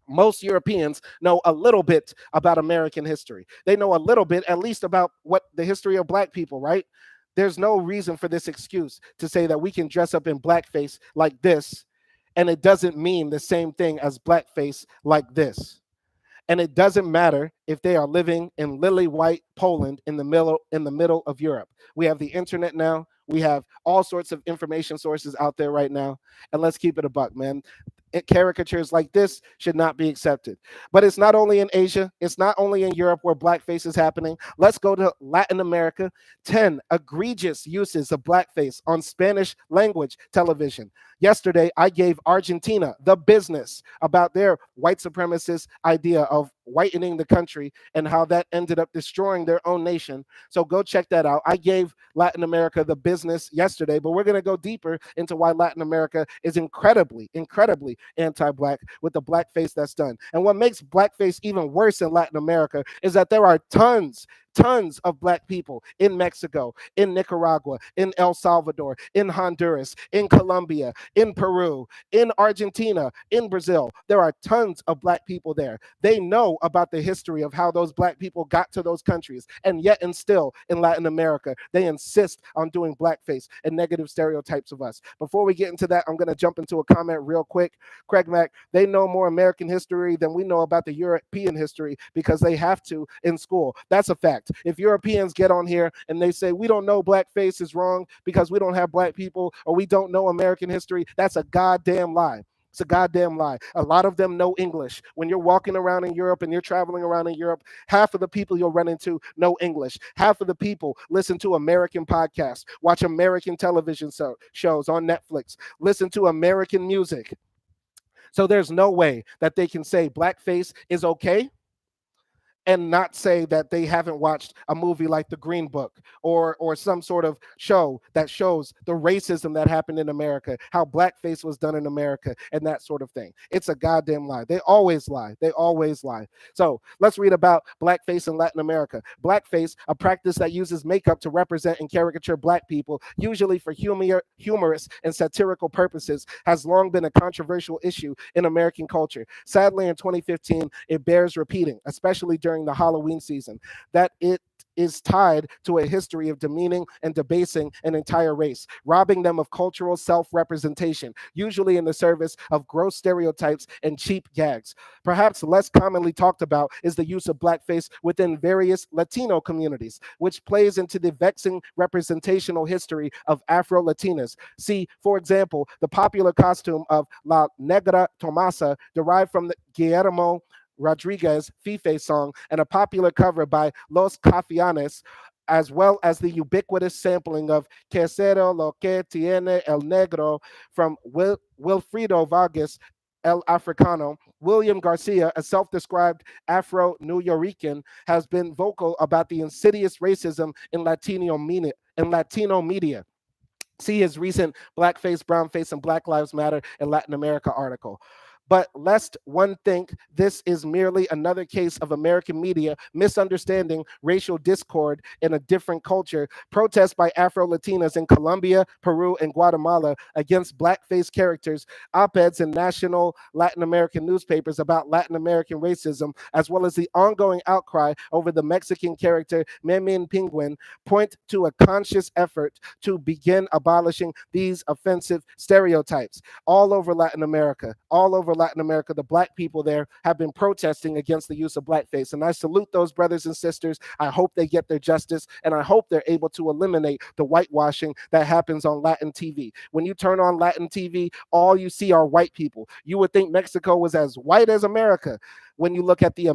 Most Europeans know a little bit about American history. They know a little bit, at least, about what the history of black people, right? There's no reason for this excuse to say that we can dress up in blackface like this, and it doesn't mean the same thing as blackface like this. And it doesn't matter if they are living in lily white Poland in the middle of Europe. We have the internet now. We have all sorts of information sources out there right now. And let's keep it a buck, man. Caricatures like this should not be accepted. But it's not only in Asia, it's not only in Europe where blackface is happening. Let's go to Latin America. 10 egregious uses of blackface on Spanish language television. Yesterday, I gave Argentina the business about their white supremacist idea of whitening the country and how that ended up destroying their own nation. So go check that out. I gave Latin America the business yesterday, but we're going to go deeper into why Latin America is incredibly, incredibly anti-black with the blackface that's done. And what makes blackface even worse in Latin America is that there are tons of black people in Mexico, in Nicaragua, in El Salvador, in Honduras, in Colombia, in Peru, in Argentina, in Brazil. There are tons of black people there. They know about the history of how those black people got to those countries. And yet and still in Latin America, they insist on doing blackface and negative stereotypes of us. Before we get into that, I'm going to jump into a comment real quick. Craig Mack, they know more American history than we know about the European history because they have to in school. That's a fact. If Europeans get on here and they say we don't know blackface is wrong because we don't have black people or we don't know American history, that's a goddamn lie. It's a goddamn lie. A lot of them know English. When you're walking around in Europe and you're traveling around in Europe, half of the people you'll run into know English. Half of the people listen to American podcasts, watch American television shows on Netflix, listen to American music. So there's no way that they can say blackface is okay and not say that they haven't watched a movie like The Green Book or some sort of show that shows the racism that happened in America, how blackface was done in America, and that sort of thing. It's a goddamn lie. They always lie. They always lie. So let's read about blackface in Latin America. Blackface, a practice that uses makeup to represent and caricature black people, usually for humorous and satirical purposes, has long been a controversial issue in American culture. Sadly, in 2015, it bears repeating, especially during the Halloween season, that it is tied to a history of demeaning and debasing an entire race, robbing them of cultural self-representation, usually in the service of gross stereotypes and cheap gags. Perhaps less commonly talked about is the use of blackface within various Latino communities, which plays into the vexing representational history of Afro-Latinas. See, for example, the popular costume of La Negra Tomasa, derived from the Guillermo Rodriguez Fife song and a popular cover by Los Cafianes, as well as the ubiquitous sampling of Que Cero Lo Que Tiene El Negro from Wilfrido Vargas El Africano. William Garcia, a self-described Afro-New Yorican, has been vocal about the insidious racism in Latino media. See his recent Blackface, Brownface, and Black Lives Matter in Latin America article. But lest one think this is merely another case of American media misunderstanding racial discord in a different culture, protests by Afro-Latinas in Colombia, Peru, and Guatemala against blackface characters, op-eds in national Latin American newspapers about Latin American racism, as well as the ongoing outcry over the Mexican character Memin Penguin, point to a conscious effort to begin abolishing these offensive stereotypes. All over Latin America, the black people there have been protesting against the use of blackface. And I salute those brothers and sisters. I hope they get their justice, and I hope they're able to eliminate the whitewashing that happens on Latin TV. When you turn on Latin TV, all you see are white people. You would think Mexico was as white as America. When you look at the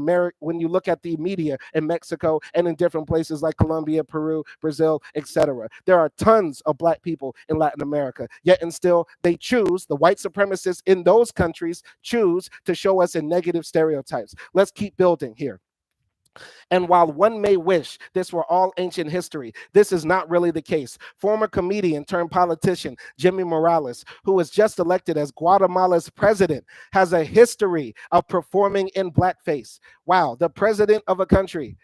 media in Mexico and in different places like Colombia, Peru, Brazil, etc. There are tons of black people in Latin America. Yet and still, the white supremacists in those countries choose to show us in negative stereotypes. Let's keep building here. And while one may wish this were all ancient history, this is not really the case. Former comedian turned politician Jimmy Morales, who was just elected as Guatemala's president, has a history of performing in blackface. Wow, the president of a country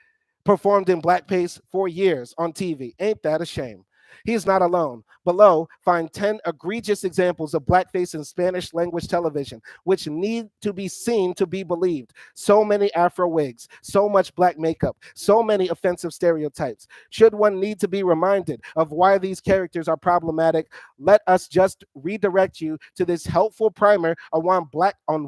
performed in blackface for years on TV. Ain't that a shame? He is not alone. Below, find 10 egregious examples of blackface in Spanish language television, which need to be seen to be believed. So many Afro wigs, so much black makeup, so many offensive stereotypes. Should one need to be reminded of why these characters are problematic, let us just redirect you to this helpful primer on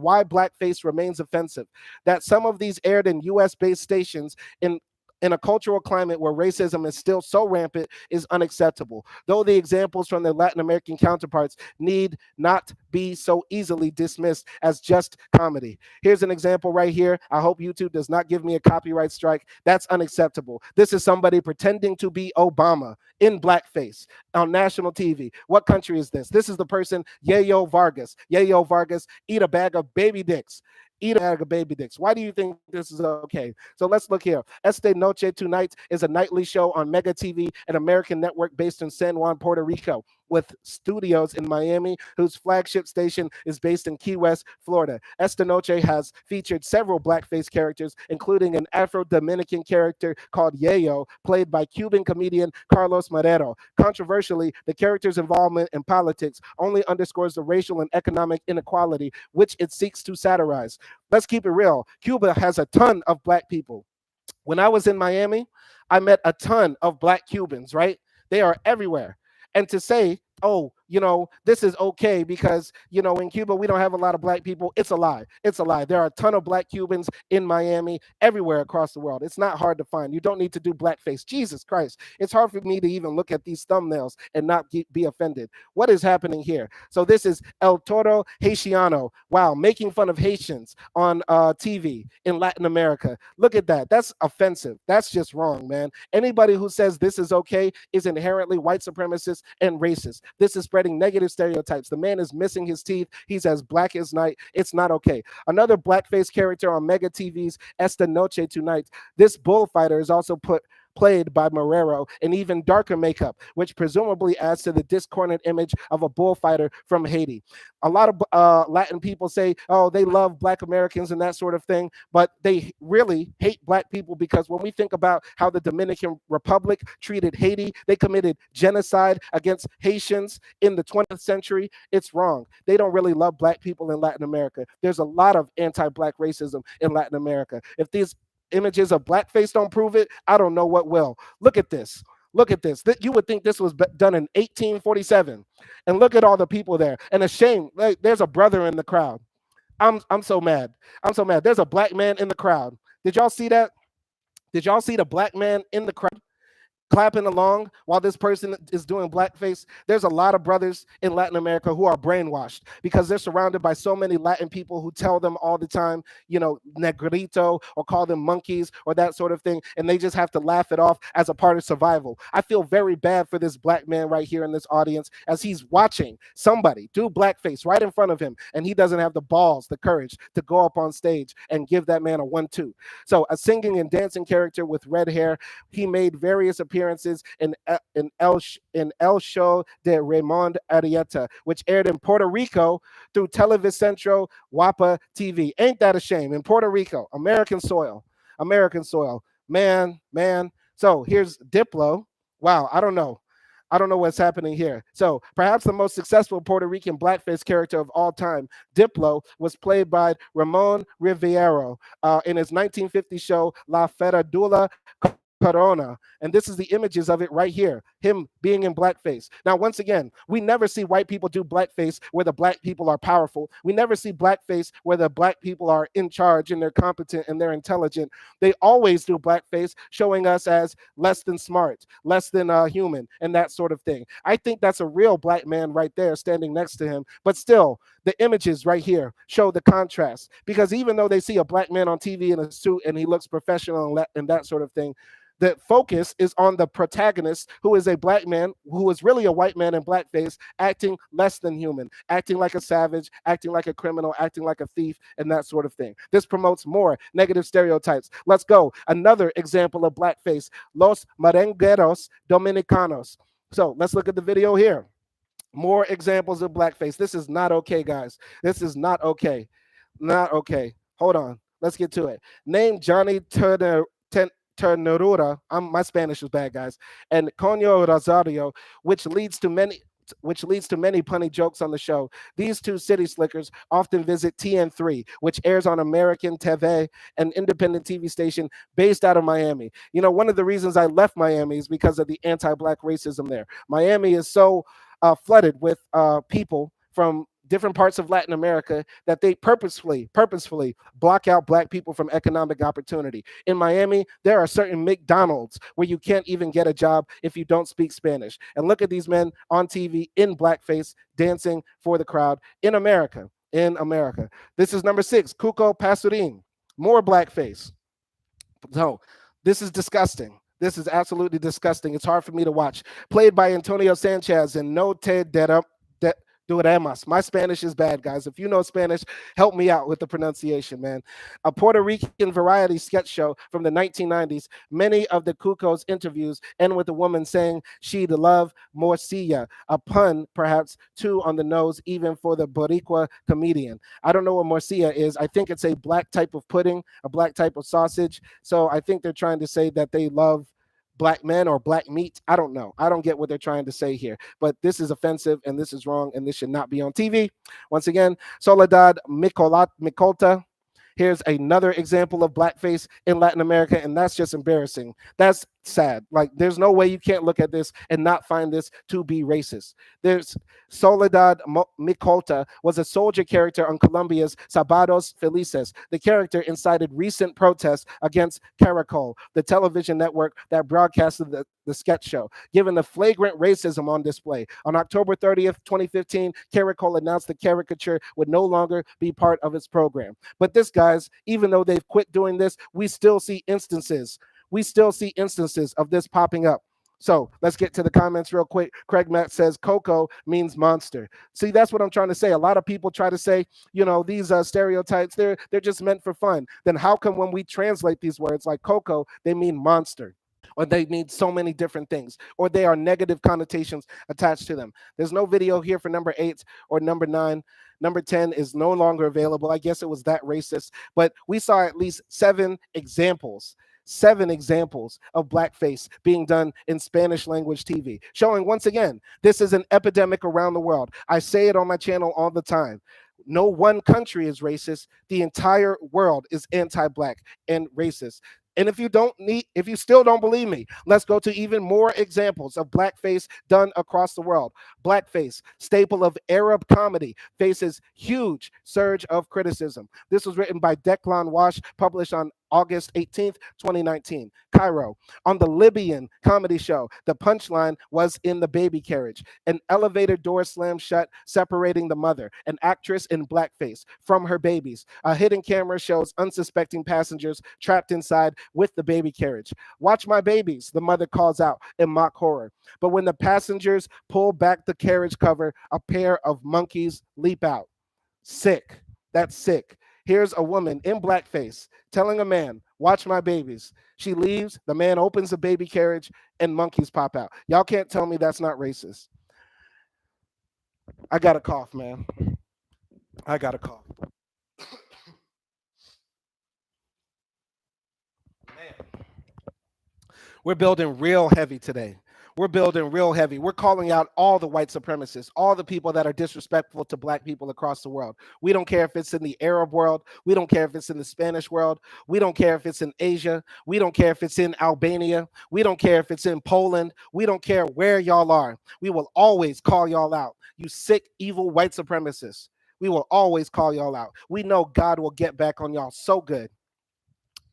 why blackface remains offensive. That some of these aired in US based stations in a cultural climate where racism is still so rampant is unacceptable, though the examples from their Latin American counterparts need not be so easily dismissed as just comedy. Here's an example right here. I hope YouTube does not give me a copyright strike. That's unacceptable. This is somebody pretending to be Obama in blackface on national TV. What country is this? This is the person, Yayo Vargas. Yayo Vargas, eat a bag of baby dicks. Eat a bag of baby dicks. Why do you think this is okay? So let's look here. Este Noche Tonight is a nightly show on Mega TV, an American network based in San Juan, Puerto Rico, with studios in Miami, whose flagship station is based in Key West, Florida. Esta Noche has featured several blackface characters, including an Afro-Dominican character called Yayo, played by Cuban comedian Carlos Marrero. Controversially, the character's involvement in politics only underscores the racial and economic inequality which it seeks to satirize. Let's keep it real. Cuba has a ton of black people. When I was in Miami, I met a ton of black Cubans, right? They are everywhere. And to say, oh, this is okay because, in Cuba, we don't have a lot of black people, it's a lie. It's a lie. There are a ton of black Cubans in Miami, everywhere across the world. It's not hard to find. You don't need to do blackface. Jesus Christ. It's hard for me to even look at these thumbnails and not be offended. What is happening here? So this is El Toro Haitiano. Wow, making fun of Haitians on TV in Latin America. Look at that. That's offensive. That's just wrong, man. Anybody who says this is okay is inherently white supremacist and racist. This is spreading negative stereotypes. The man is missing his teeth. He's as black as night. It's not okay. Another blackface character on Mega TV's Esta Noche Tonight. This bullfighter is also played by Marrero in even darker makeup, which presumably adds to the discordant image of a bullfighter from Haiti. A lot of Latin people say, oh, they love black Americans and that sort of thing, but they really hate black people because when we think about how the Dominican Republic treated Haiti, they committed genocide against Haitians in the 20th century. It's wrong. They don't really love black people in Latin America. There's a lot of anti-black racism in Latin America. If these images of blackface don't prove it, I don't know what will. Look at this. Look at this. You would think this was done in 1847. And look at all the people there. And a shame, like, there's a brother in the crowd. I'm so mad. I'm so mad. There's a black man in the crowd. Did y'all see that? Did y'all see the black man in the crowd clapping along while this person is doing blackface? There's a lot of brothers in Latin America who are brainwashed because they're surrounded by so many Latin people who tell them all the time, negrito, or call them monkeys or that sort of thing, and they just have to laugh it off as a part of survival. I feel very bad for this black man right here in this audience as he's watching somebody do blackface right in front of him, and he doesn't have the balls, the courage to go up on stage and give that man a 1-2. So a singing and dancing character with red hair, he made various appearances in El Show de Raymond Arrieta, which aired in Puerto Rico through Televicentro Guapa TV. Ain't that a shame? In Puerto Rico, American soil. American soil. Man. So here's Diplo. Wow, I don't know. I don't know what's happening here. So perhaps the most successful Puerto Rican blackface character of all time, Diplo, was played by Ramon Riviero in his 1950 show La Ferradura Corona. And this is the images of it right here, him being in blackface. Now, once again, we never see white people do blackface where the black people are powerful. We never see blackface where the black people are in charge and they're competent and they're intelligent. They always do blackface showing us as less than smart, less than human, and that sort of thing. I think that's a real black man right there standing next to him. But still, the images right here show the contrast, because even though they see a black man on TV in a suit and he looks professional and that sort of thing, the focus is on the protagonist, who is a black man, who is really a white man in blackface, acting less than human, acting like a savage, acting like a criminal, acting like a thief, and that sort of thing. This promotes more negative stereotypes. Let's go. Another example of blackface, Los Merengueros Dominicanos. So let's look at the video here. More examples of blackface. This is not okay, guys. This is not okay. Not okay. Hold on. Let's get to it. Name Johnny Ternura, my Spanish is bad, guys, and Coño Rosario, which leads to many punny jokes on the show. These two city slickers often visit TN3, which airs on American TV, an independent TV station based out of Miami. You know, one of the reasons I left Miami is because of the anti-black racism there. Miami is so flooded with people from different parts of Latin America that they purposefully block out black people from economic opportunity. In Miami, there are certain McDonald's where you can't even get a job if you don't speak Spanish. And look at these men on TV in blackface dancing for the crowd in America. In America. This is number 6, Cuco Pasurin. More blackface. So this is disgusting. This is absolutely disgusting. It's hard for me to watch. Played by Antonio Sanchez and No Te Duremas. My Spanish is bad, guys. If you know Spanish, help me out with the pronunciation, man. A Puerto Rican variety sketch show from the 1990s. Many of the Cuco's interviews end with a woman saying she'd love morcilla, a pun perhaps too on the nose even for the Boricua comedian. I don't know what morcilla is. I think it's a black type of pudding, a black type of sausage. So I think they're trying to say that they love black men or black meat. I don't know. I don't get what they're trying to say here, but this is offensive and this is wrong and this should not be on TV. Once again, Soledad Micolta. Here's another example of blackface in Latin America, and that's just embarrassing. That's sad. Like, there's no way you can't look at this and not find this to be racist. There's Soledad Micolta was a soldier character on Colombia's Sábados Felices. The character incited recent protests against Caracol, the television network that broadcasted the sketch show, given the flagrant racism on display. On October 30th, 2015, Caracol announced the caricature would no longer be part of its program. But this, guys, even though they've quit doing this, we still see instances of this popping up. So let's get to the comments real quick. Craig Matt says Coco means monster. See, that's what I'm trying to say. A lot of people try to say, you know, these stereotypes, they're just meant for fun. Then how come when we translate these words like Coco, they mean monster? Or they mean so many different things, or they are negative connotations attached to them. There's no video here for number 8 or number 9. Number 10 is no longer available. I guess it was that racist, but we saw at least 7 examples of blackface being done in Spanish language TV, showing once again, this is an epidemic around the world. I say it on my channel all the time. No one country is racist. The entire world is anti-black and racist. And if you still don't believe me, let's go to even more examples of blackface done across the world. Blackface, staple of Arab comedy, faces huge surge of criticism. This was written by Declan Wash, published on August 18th, 2019. Cairo. On the Libyan comedy show, the punchline was in the baby carriage. An elevator door slammed shut, separating the mother, an actress in blackface, from her babies. A hidden camera shows unsuspecting passengers trapped inside with the baby carriage. Watch my babies, the mother calls out in mock horror. But when the passengers pull back the carriage cover, a pair of monkeys leap out. Sick. That's sick. Here's a woman in blackface telling a man, watch my babies. She leaves, the man opens the baby carriage, and monkeys pop out. Y'all can't tell me that's not racist. I got a cough, man. I got a cough. Man. We're building real heavy today. We're building real heavy. We're calling out all the white supremacists, all the people that are disrespectful to black people across the world. We don't care if it's in the Arab world. We don't care if it's in the Spanish world. We don't care if it's in Asia. We don't care if it's in Albania. We don't care if it's in Poland. We don't care where y'all are. We will always call y'all out. You sick, evil white supremacists. We will always call y'all out. We know God will get back on y'all so good.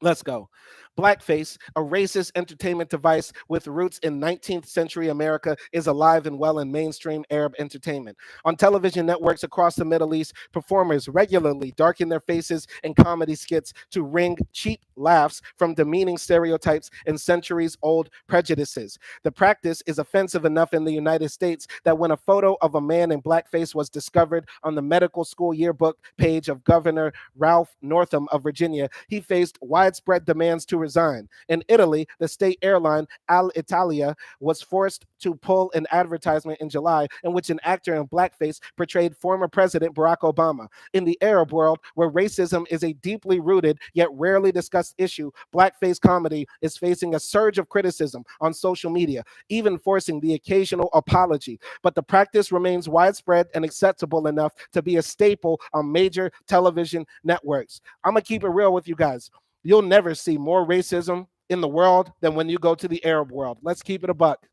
Let's go. Blackface, a racist entertainment device with roots in 19th century America, is alive and well in mainstream Arab entertainment. On television networks across the Middle East, performers regularly darken their faces in comedy skits to wring cheap laughs from demeaning stereotypes and centuries-old prejudices. The practice is offensive enough in the United States that when a photo of a man in blackface was discovered on the medical school yearbook page of Governor Ralph Northam of Virginia, he faced widespread demands to resign. In Italy, the state airline Alitalia was forced to pull an advertisement in July in which an actor in blackface portrayed former President Barack Obama. In the Arab world, where racism is a deeply rooted yet rarely discussed issue, blackface comedy is facing a surge of criticism on social media, even forcing the occasional apology. But the practice remains widespread and acceptable enough to be a staple on major television networks. I'm going to keep it real with you guys. You'll never see more racism in the world than when you go to the Arab world. Let's keep it a buck.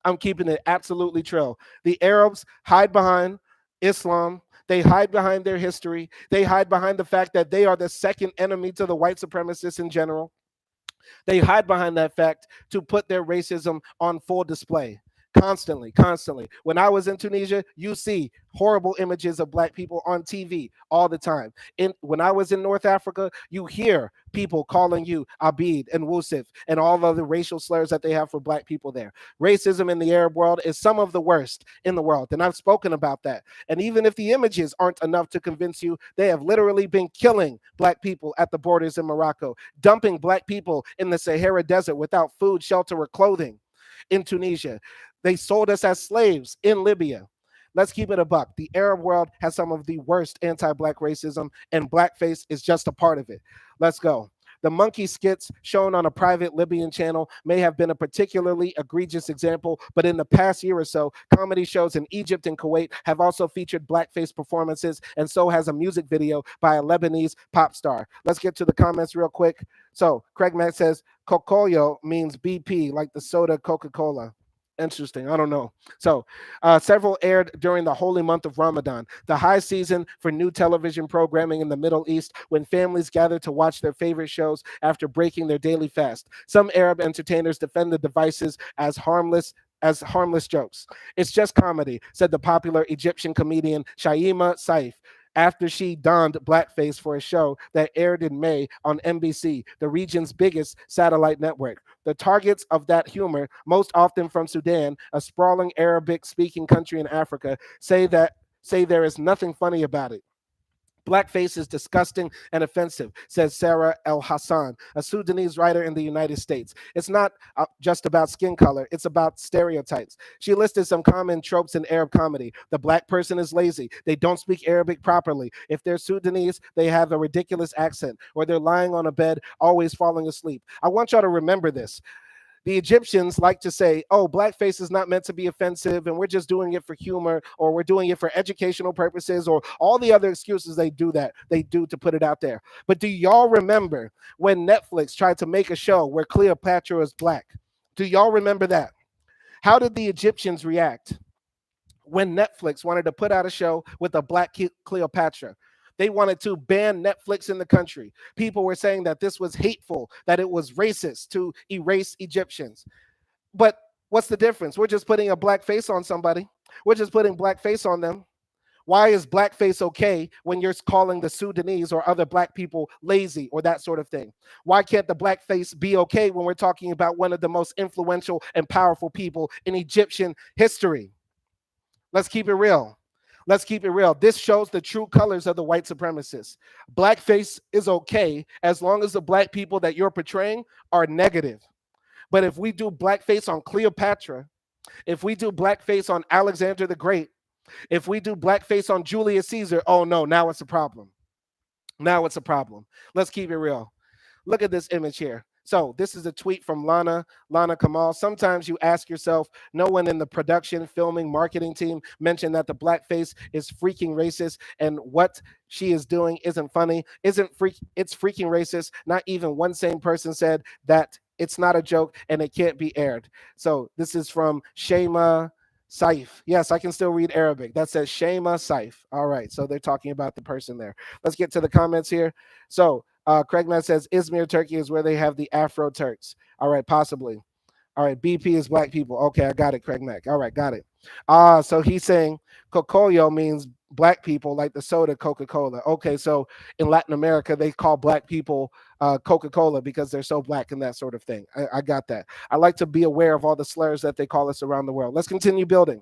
I'm keeping it absolutely true. The Arabs hide behind Islam. They hide behind their history. They hide behind the fact that they are the second enemy to the white supremacists in general. They hide behind that fact to put their racism on full display. Constantly, constantly. When I was in Tunisia, you see horrible images of black people on TV all the time. When I was in North Africa, you hear people calling you Abid and Wusif and all of the racial slurs that they have for black people there. Racism in the Arab world is some of the worst in the world, and I've spoken about that. And even if the images aren't enough to convince you, they have literally been killing black people at the borders in Morocco, dumping black people in the Sahara Desert without food, shelter, or clothing. In Tunisia, they sold us as slaves in Libya. Let's keep it a buck. The Arab world has some of the worst anti-black racism, and blackface is just a part of it. Let's go. The monkey skits shown on a private Libyan channel may have been a particularly egregious example, but in the past year or so, comedy shows in Egypt and Kuwait have also featured blackface performances, and so has a music video by a Lebanese pop star. Let's get to the comments real quick. So, Craig Mack says, Cocoyo means BP, like the soda Coca-Cola. Interesting. I don't know. So, several aired during the holy month of Ramadan, the high season for new television programming in the Middle East, when families gather to watch their favorite shows after breaking their daily fast. Some Arab entertainers defend the devices as harmless jokes. It's just comedy, said the popular Egyptian comedian Shaima Saif after she donned blackface for a show that aired in May on NBC, the region's biggest satellite network. The targets of that humor, most often from Sudan, a sprawling Arabic-speaking country in Africa, say there is nothing funny about it. Blackface is disgusting and offensive, says Sarah El Hassan, a Sudanese writer in the United States. It's not just about skin color, it's about stereotypes. She listed some common tropes in Arab comedy. The black person is lazy. They don't speak Arabic properly. If they're Sudanese, they have a ridiculous accent, or they're lying on a bed, always falling asleep. I want y'all to remember this. The Egyptians like to say, oh, blackface is not meant to be offensive and we're just doing it for humor, or we're doing it for educational purposes, or all the other excuses they do to put it out there. But do y'all remember when Netflix tried to make a show where Cleopatra was black? Do y'all remember that? How did the Egyptians react when Netflix wanted to put out a show with a black Cleopatra? They wanted to ban Netflix in the country. People were saying that this was hateful, that it was racist to erase Egyptians. But what's the difference? We're just putting a black face on somebody. We're just putting black face on them. Why is blackface okay when you're calling the Sudanese or other black people lazy or that sort of thing? Why can't the blackface be okay when we're talking about one of the most influential and powerful people in Egyptian history? Let's keep it real. Let's keep it real. This shows the true colors of the white supremacists. Blackface is okay as long as the black people that you're portraying are negative. But if we do blackface on Cleopatra, if we do blackface on Alexander the Great, if we do blackface on Julius Caesar, oh no, now it's a problem. Now it's a problem. Let's keep it real. Look at this image here. So this is a tweet from Lana Kamal. Sometimes you ask yourself, no one in the production, filming, marketing team mentioned that the blackface is freaking racist and what she is doing isn't funny. It's freaking racist. Not even one sane person said that it's not a joke and it can't be aired. So this is from Shema Saif. Yes, I can still read Arabic. That says Shema Saif. All right, so they're talking about the person there. Let's get to the comments here. So Craig Matt says Izmir, Turkey is where they have the Afro Turks. All right, possibly. All right, BP is black people. Okay, I got it, Craig Mack. All right, got it. So he's saying Cocoyo means black people, like the soda Coca-Cola. Okay, so in Latin America, they call black people Coca-Cola because they're so black and that sort of thing. I got that. I like to be aware of all the slurs that they call us around the world. Let's continue building.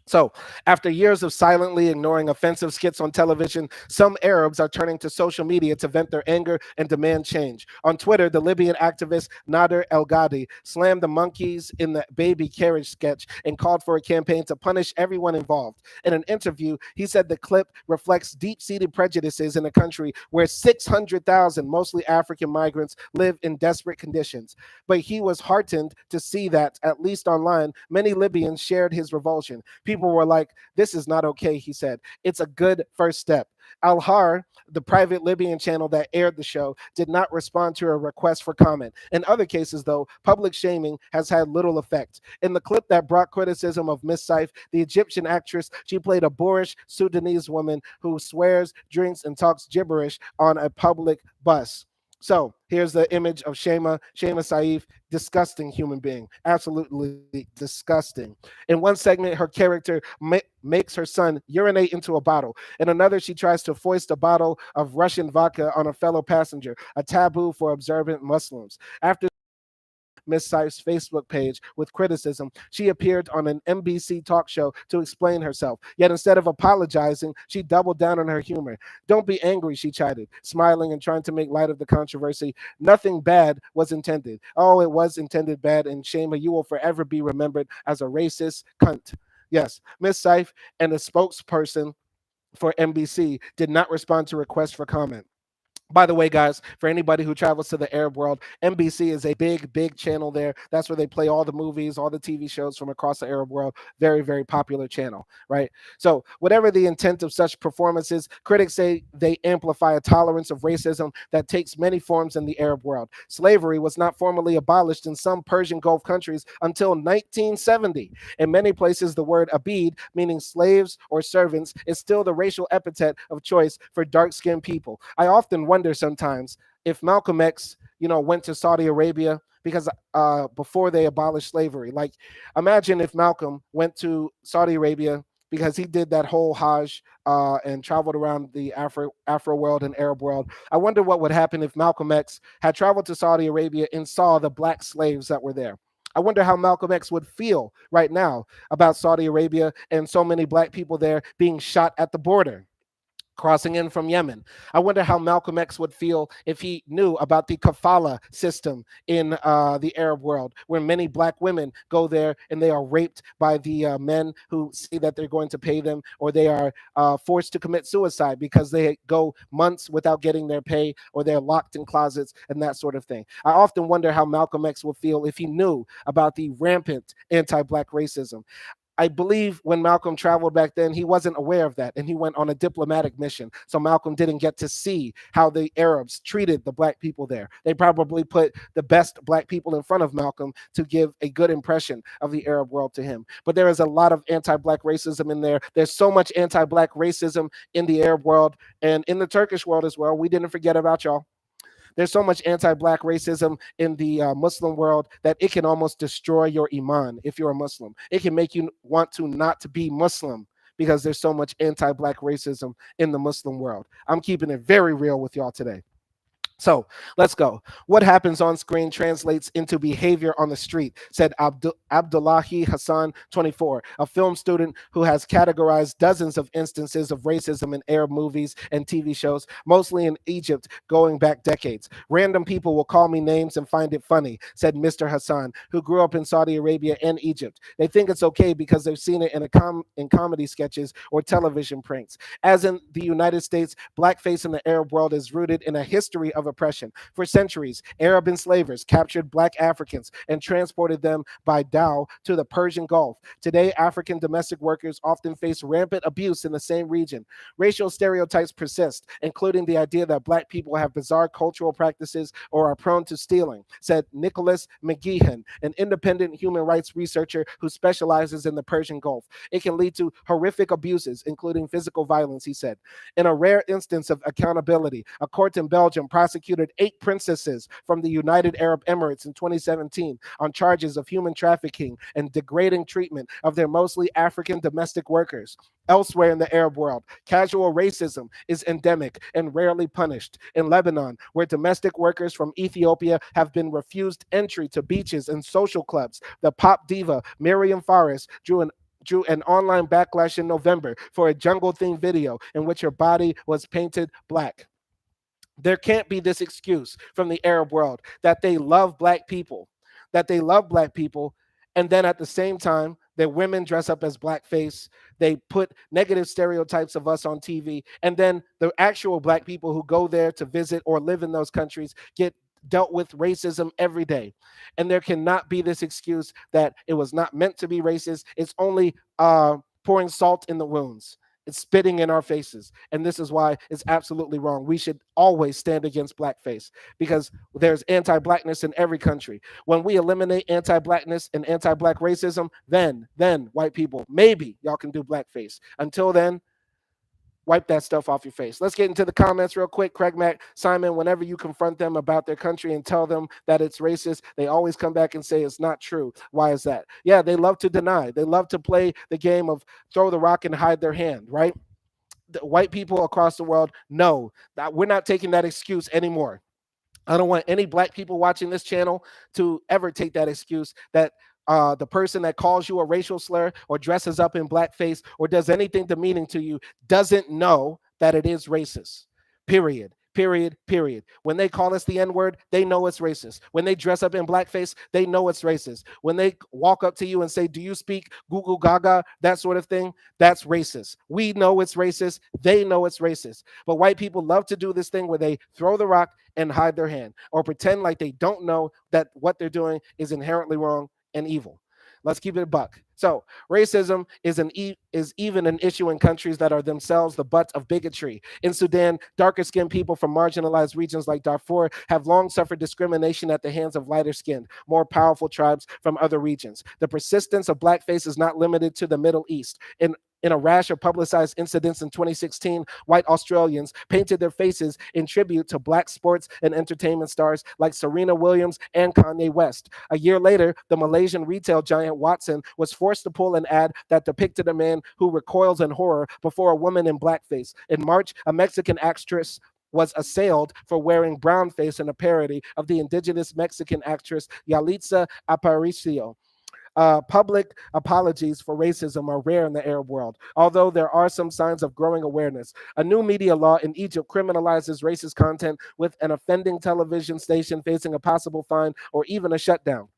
So, after years of silently ignoring offensive skits on television, some Arabs are turning to social media to vent their anger and demand change. On Twitter, the Libyan activist Nader El Ghadi slammed the monkeys in the baby carriage sketch and called for a campaign to punish everyone involved. In an interview, he said the clip reflects deep seated prejudices in a country where 600,000, mostly African migrants, live in desperate conditions. But he was heartened to see that, at least online, many Libyans shared his revulsion. People were like, this is not okay, he said. It's a good first step. Al Har, the private Libyan channel that aired the show, did not respond to a request for comment. In other cases, though, public shaming has had little effect. In the clip that brought criticism of Miss Saif, the Egyptian actress, she played a boorish Sudanese woman who swears, drinks, and talks gibberish on a public bus. So here's the image of Shema Saif, disgusting human being, absolutely disgusting. In one segment, her character makes her son urinate into a bottle. In another, she tries to foist a bottle of Russian vodka on a fellow passenger, a taboo for observant Muslims. After Miss Saif's Facebook page with criticism, she appeared on an NBC talk show to explain herself. Yet instead of apologizing, she doubled down on her humor. Don't be angry, she chided, smiling and trying to make light of the controversy. Nothing bad was intended. Oh, it was intended bad, and Shema, you will forever be remembered as a racist cunt. Yes, Miss Saif and the spokesperson for NBC did not respond to requests for comment. By the way, guys, for anybody who travels to the Arab world, NBC is a big channel there. That's where they play all the movies, all the TV shows from across the Arab world. Very popular channel, right? So, whatever the intent of such performances, critics say they amplify a tolerance of racism that takes many forms in the Arab world. Slavery was not formally abolished in some Persian Gulf countries until 1970. In many places, the word abid, meaning slaves or servants, is still the racial epithet of choice for dark-skinned people. I often wonder sometimes if Malcolm X, went to Saudi Arabia because before they abolished slavery. Like, imagine if Malcolm went to Saudi Arabia because he did that whole Hajj and traveled around the Afro world and Arab world. I wonder what would happen if Malcolm X had traveled to Saudi Arabia and saw the black slaves that were there. I wonder how Malcolm X would feel right now about Saudi Arabia and so many black people there being shot at the border crossing in from Yemen. I wonder how Malcolm X would feel if he knew about the kafala system in the Arab world, where many black women go there and they are raped by the men who say that they're going to pay them, or they are forced to commit suicide because they go months without getting their pay, or they're locked in closets and that sort of thing. I often wonder how Malcolm X would feel if he knew about the rampant anti-black racism. I believe when Malcolm traveled back then, he wasn't aware of that, and he went on a diplomatic mission. So Malcolm didn't get to see how the Arabs treated the black people there. They probably put the best black people in front of Malcolm to give a good impression of the Arab world to him. But there is a lot of anti-black racism in there. There's so much anti-black racism in the Arab world and in the Turkish world as well. We didn't forget about y'all. There's so much anti-black racism in the Muslim world that it can almost destroy your iman if you're a Muslim. It can make you want to not to be Muslim because there's so much anti-black racism in the Muslim world. I'm keeping it very real with y'all today. So let's go. What happens on screen translates into behavior on the street, said Abdullahi Hassan, 24, a film student who has categorized dozens of instances of racism in Arab movies and TV shows, mostly in Egypt, going back decades. Random people will call me names and find it funny, said Mr. Hassan, who grew up in Saudi Arabia and Egypt. They think it's okay because they've seen it in comedy sketches or television pranks. As in the United States, blackface in the Arab world is rooted in a history of oppression. For centuries, Arab enslavers captured black Africans and transported them by dhow to the Persian Gulf. Today, African domestic workers often face rampant abuse in the same region. Racial stereotypes persist, including the idea that black people have bizarre cultural practices or are prone to stealing, said Nicholas McGeehan, an independent human rights researcher who specializes in the Persian Gulf. It can lead to horrific abuses, including physical violence, he said. In a rare instance of accountability, a court in Belgium prosecuted 8 princesses from the United Arab Emirates in 2017 on charges of human trafficking and degrading treatment of their mostly African domestic workers. Elsewhere in the Arab world, casual racism is endemic and rarely punished. In Lebanon, where domestic workers from Ethiopia have been refused entry to beaches and social clubs, the pop diva Miriam Faris drew an drew an online backlash in November for a jungle themed video in which her body was painted black. There can't be this excuse from the Arab world that they love black people, that they love black people, and then at the same time, their women dress up as blackface. They put negative stereotypes of us on TV, and then the actual black people who go there to visit or live in those countries get dealt with racism every day. And there cannot be this excuse that it was not meant to be racist. It's only pouring salt in the wounds. It's spitting in our faces. And this is why it's absolutely wrong. We should always stand against blackface because there's anti blackness in every country. When we eliminate anti blackness and anti black racism, then white people, maybe y'all can do blackface. Until then, wipe that stuff off your face. Let's get into the comments real quick. Craig Mack, Simon, whenever you confront them about their country and tell them that it's racist, they always come back and say it's not true. Why is that? Yeah, they love to deny. They love to play the game of throw the rock and hide their hand, right? The white people across the world know that we're not taking that excuse anymore. I don't want any black people watching this channel to ever take that excuse that the person that calls you a racial slur or dresses up in blackface or does anything demeaning to you doesn't know that it is racist. Period. Period. Period. When they call us the N word, they know it's racist. When they dress up in blackface, they know it's racist. When they walk up to you and say, "Do you speak Google Gaga?" That sort of thing, that's racist. We know it's racist. They know it's racist. But white people love to do this thing where they throw the rock and hide their hand or pretend like they don't know that what they're doing is inherently wrong and evil. Let's keep it a buck. So, racism is even an issue in countries that are themselves the butt of bigotry. In Sudan, darker skinned people from marginalized regions like Darfur have long suffered discrimination at the hands of lighter skinned, more powerful tribes from other regions. The persistence of blackface is not limited to the Middle East. In a rash of publicized incidents in 2016, white Australians painted their faces in tribute to black sports and entertainment stars like Serena Williams and Kanye West. A year later, the Malaysian retail giant Watson was forced to pull an ad that depicted a man who recoils in horror before a woman in blackface. In March, a Mexican actress was assailed for wearing brownface in a parody of the indigenous Mexican actress Yalitza Aparicio. Public apologies for racism are rare in the Arab world, although there are some signs of growing awareness. A new media law in Egypt criminalizes racist content, with an offending television station facing a possible fine or even a shutdown.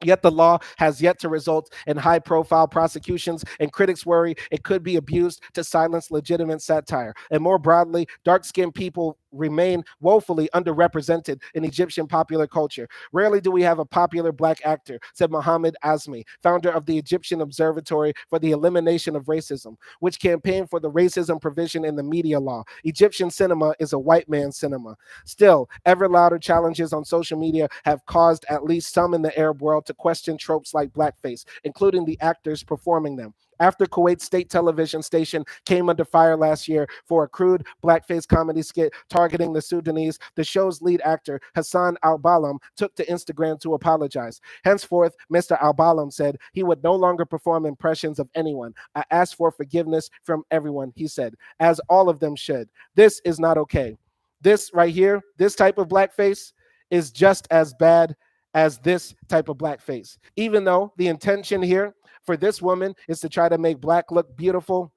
Yet the law has yet to result in high profile prosecutions, and critics worry it could be abused to silence legitimate satire. And more broadly, dark skinned people remain woefully underrepresented in Egyptian popular culture. Rarely do we have a popular black actor, said Mohammed Azmi, founder of the Egyptian Observatory for the Elimination of Racism, which campaigned for the racism provision in the media law. Egyptian cinema is a white man's cinema. Still, ever louder challenges on social media have caused at least some in the Arab world to question tropes like blackface, including the actors performing them. After Kuwait's state television station came under fire last year for a crude blackface comedy skit targeting the Sudanese, the show's lead actor, Hassan al-Balam, took to Instagram to apologize. Henceforth, Mr. al-Balam said he would no longer perform impressions of anyone. "I ask for forgiveness from everyone," he said, "as all of them should. This is not okay. This right here, this type of blackface, is just as bad as this type of blackface. Even though the intention here for this woman is to try to make black look beautiful,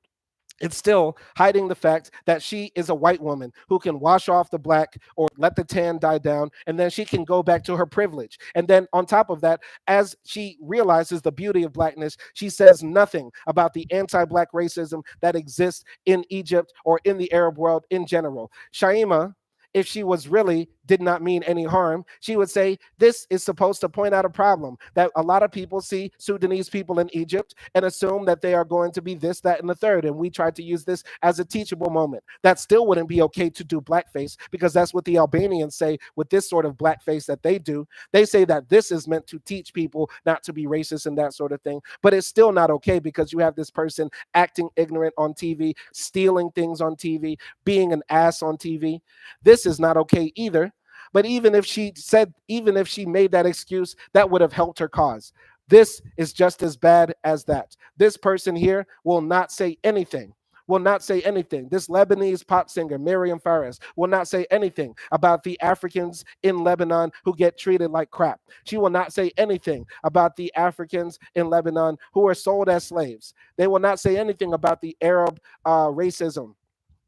it's still hiding the fact that she is a white woman who can wash off the black or let the tan die down, and then she can go back to her privilege. And then on top of that, as she realizes the beauty of blackness, she says nothing about the anti-black racism that exists in Egypt or in the Arab world in general. Shaima, if she was really did not mean any harm, she would say this is supposed to point out a problem that a lot of people see Sudanese people in Egypt and assume that they are going to be this, that, and the third. And we tried to use this as a teachable moment. That still wouldn't be okay to do blackface, because that's what the Albanians say with this sort of blackface that they do. They say that this is meant to teach people not to be racist and that sort of thing. But it's still not okay because you have this person acting ignorant on TV, stealing things on TV, being an ass on TV. This is not okay either. But even if she made that excuse, that would have helped her cause. This is just as bad as that. This person here will not say anything. will not say anything. This Lebanese pop singer, Miriam Fares, will not say anything about the Africans in Lebanon who get treated like crap. She will not say anything about the Africans in Lebanon who are sold as slaves. They will not say anything about the Arab racism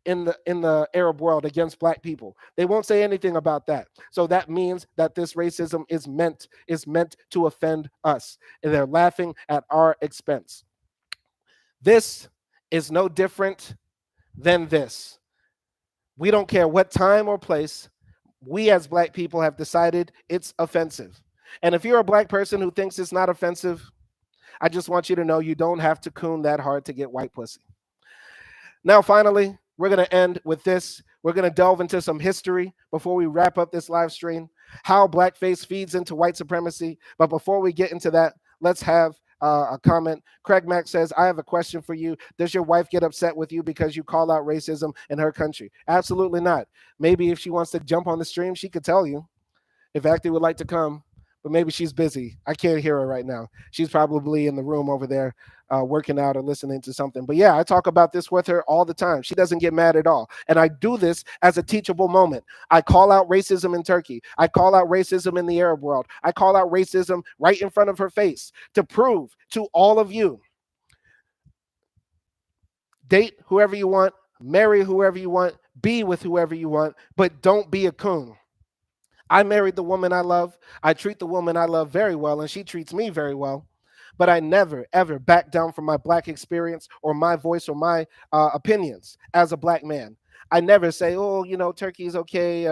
in the Arab world against black people. They won't say anything about that. So that means that this racism is meant to offend us, and they're laughing at our expense. This is no different than this. We don't care what time or place. We as black people have decided it's offensive. And if you're a black person who thinks it's not offensive, I just want you to know you don't have to coon that hard to get white pussy. Now, finally, we're going to end with this. We're going to delve into some history before we wrap up this live stream, how blackface feeds into white supremacy. But before we get into that, let's have a comment. Craig Mack says, I have a question for you. Does your wife get upset with you because you call out racism in her country? Absolutely not. Maybe if she wants to jump on the stream, she could tell you. If Acti would like to come, but maybe she's busy. I can't hear her right now. She's probably in the room over there working out or listening to something. But yeah, I talk about this with her all the time. She doesn't get mad at all. And I do this as a teachable moment. I call out racism in Turkey. I call out racism in the Arab world. I call out racism right in front of her face to prove to all of you, date whoever you want, marry whoever you want, be with whoever you want, but don't be a coon. I married the woman I love. I treat the woman I love very well, and she treats me very well. But I never, ever back down from my black experience or my voice or my opinions as a black man. I never say, oh, Turkey is okay.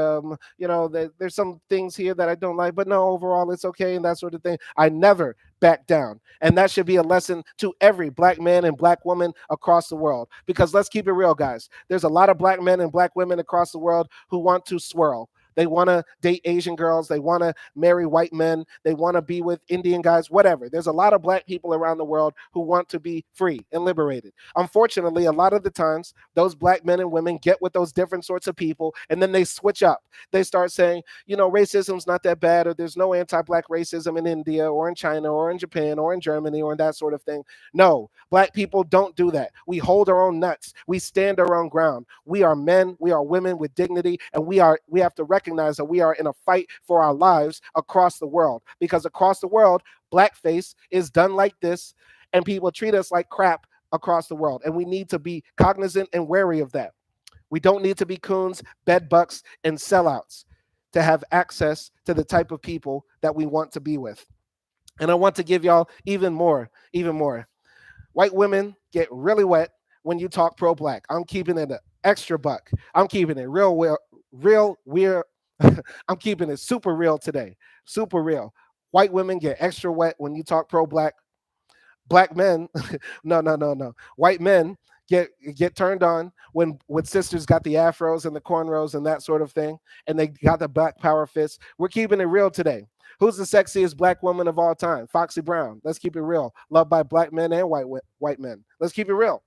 There's some things here that I don't like, but no, overall it's okay and that sort of thing. I never back down. And that should be a lesson to every black man and black woman across the world. Because let's keep it real, guys. There's a lot of black men and black women across the world who want to swirl. They want to date Asian girls. They want to marry white men. They want to be with Indian guys, whatever. There's a lot of black people around the world who want to be free and liberated. Unfortunately, a lot of the times, those black men and women get with those different sorts of people, and then they switch up. They start saying, racism's not that bad, or there's no anti-black racism in India or in China or in Japan or in Germany or in that sort of thing. No, black people don't do that. We hold our own nuts. We stand our own ground. We are men. We are women with dignity, and we have to recognize that we are in a fight for our lives across the world, because across the world, blackface is done like this, and people treat us like crap across the world, and we need to be cognizant and wary of that. We don't need to be coons, bedbugs, and sellouts to have access to the type of people that we want to be with. And I want to give y'all even more. White women get really wet when you talk pro-black. I'm keeping it an extra buck. I'm keeping it real weird. I'm keeping it super real today. Super real. White women get extra wet when you talk pro-black. Black men, no. White men get turned on when sisters got the afros and the cornrows and that sort of thing, and they got the black power fists. We're keeping it real today. Who's the sexiest black woman of all time? Foxy Brown. Let's keep it real. Loved by black men and white men. Let's keep it real.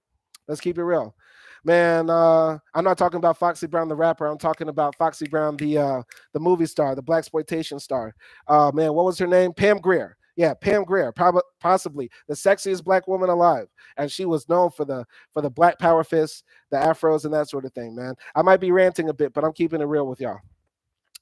Man, I'm not talking about Foxy Brown the rapper. I'm talking about Foxy Brown the movie star, the blaxploitation star. Man, what was her name? Pam Grier. Yeah, Pam Grier, possibly the sexiest black woman alive, and she was known for the black power fists, the afros, and that sort of thing. Man, I might be ranting a bit, but I'm keeping it real with y'all.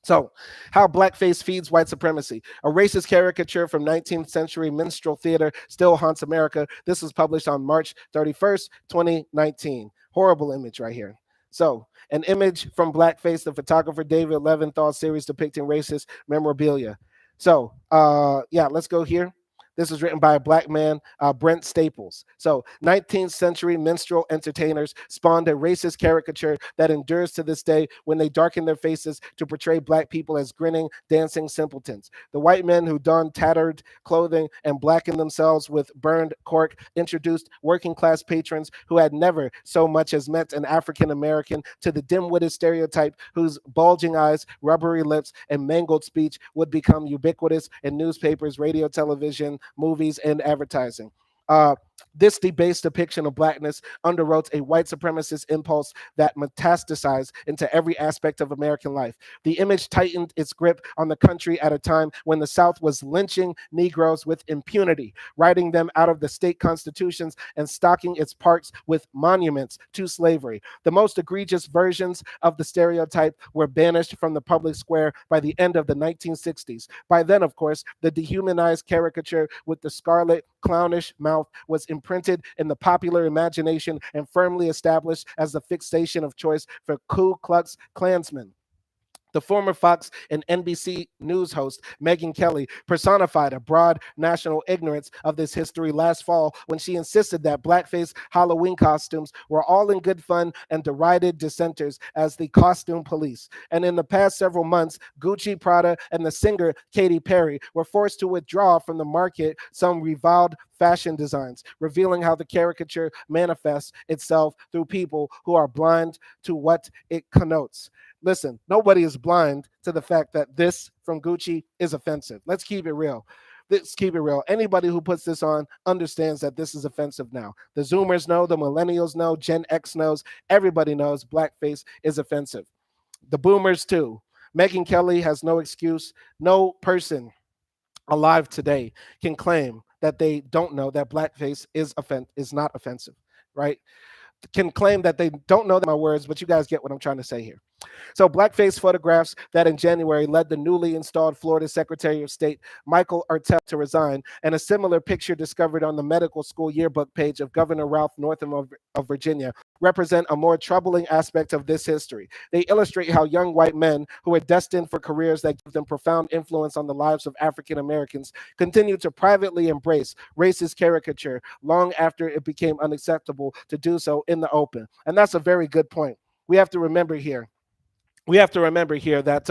So, how blackface feeds white supremacy. A racist caricature from 19th century minstrel theater still haunts America. This was published on March 31st, 2019. Horrible image right here. So, an image from Blackface, the photographer David Leventhal series depicting racist memorabilia. So, let's go here. This is written by a black man, Brent Staples. So 19th century minstrel entertainers spawned a racist caricature that endures to this day when they darken their faces to portray black people as grinning, dancing simpletons. The white men who donned tattered clothing and blackened themselves with burned cork introduced working class patrons who had never so much as met an African American to the dim-witted stereotype whose bulging eyes, rubbery lips, and mangled speech would become ubiquitous in newspapers, radio, television, movies, and advertising. This debased depiction of blackness underwrote a white supremacist impulse that metastasized into every aspect of American life. The image tightened its grip on the country at a time when the South was lynching Negroes with impunity, writing them out of the state constitutions and stocking its parks with monuments to slavery. The most egregious versions of the stereotype were banished from the public square by the end of the 1960s. By then, of course, the dehumanized caricature with the scarlet, clownish mouth was imprinted in the popular imagination and firmly established as the fixation of choice for Ku Klux Klansmen. The former Fox and NBC News host, Megyn Kelly, personified a broad national ignorance of this history last fall when she insisted that blackface Halloween costumes were all in good fun and derided dissenters as the costume police. And in the past several months, Gucci, Prada, and the singer Katy Perry were forced to withdraw from the market some reviled fashion designs, revealing how the caricature manifests itself through people who are blind to what it connotes. Listen, nobody is blind to the fact that this from Gucci is offensive. Let's keep it real. Let's keep it real. Anybody who puts this on understands that this is offensive now. The Zoomers know, the Millennials know, Gen X knows, everybody knows blackface is offensive. The Boomers too. Megyn Kelly has no excuse. No person alive today can claim that they don't know that blackface is not offensive, right? Can claim that they don't know my words, but you guys get what I'm trying to say here. So, blackface photographs that in January led the newly installed Florida Secretary of State Michael Artell to resign, and a similar picture discovered on the medical school yearbook page of Governor Ralph Northam of Virginia, represent a more troubling aspect of this history. They illustrate how young white men who are destined for careers that give them profound influence on the lives of African Americans continue to privately embrace racist caricature long after it became unacceptable to do so in the open. And that's a very good point. We have to remember here that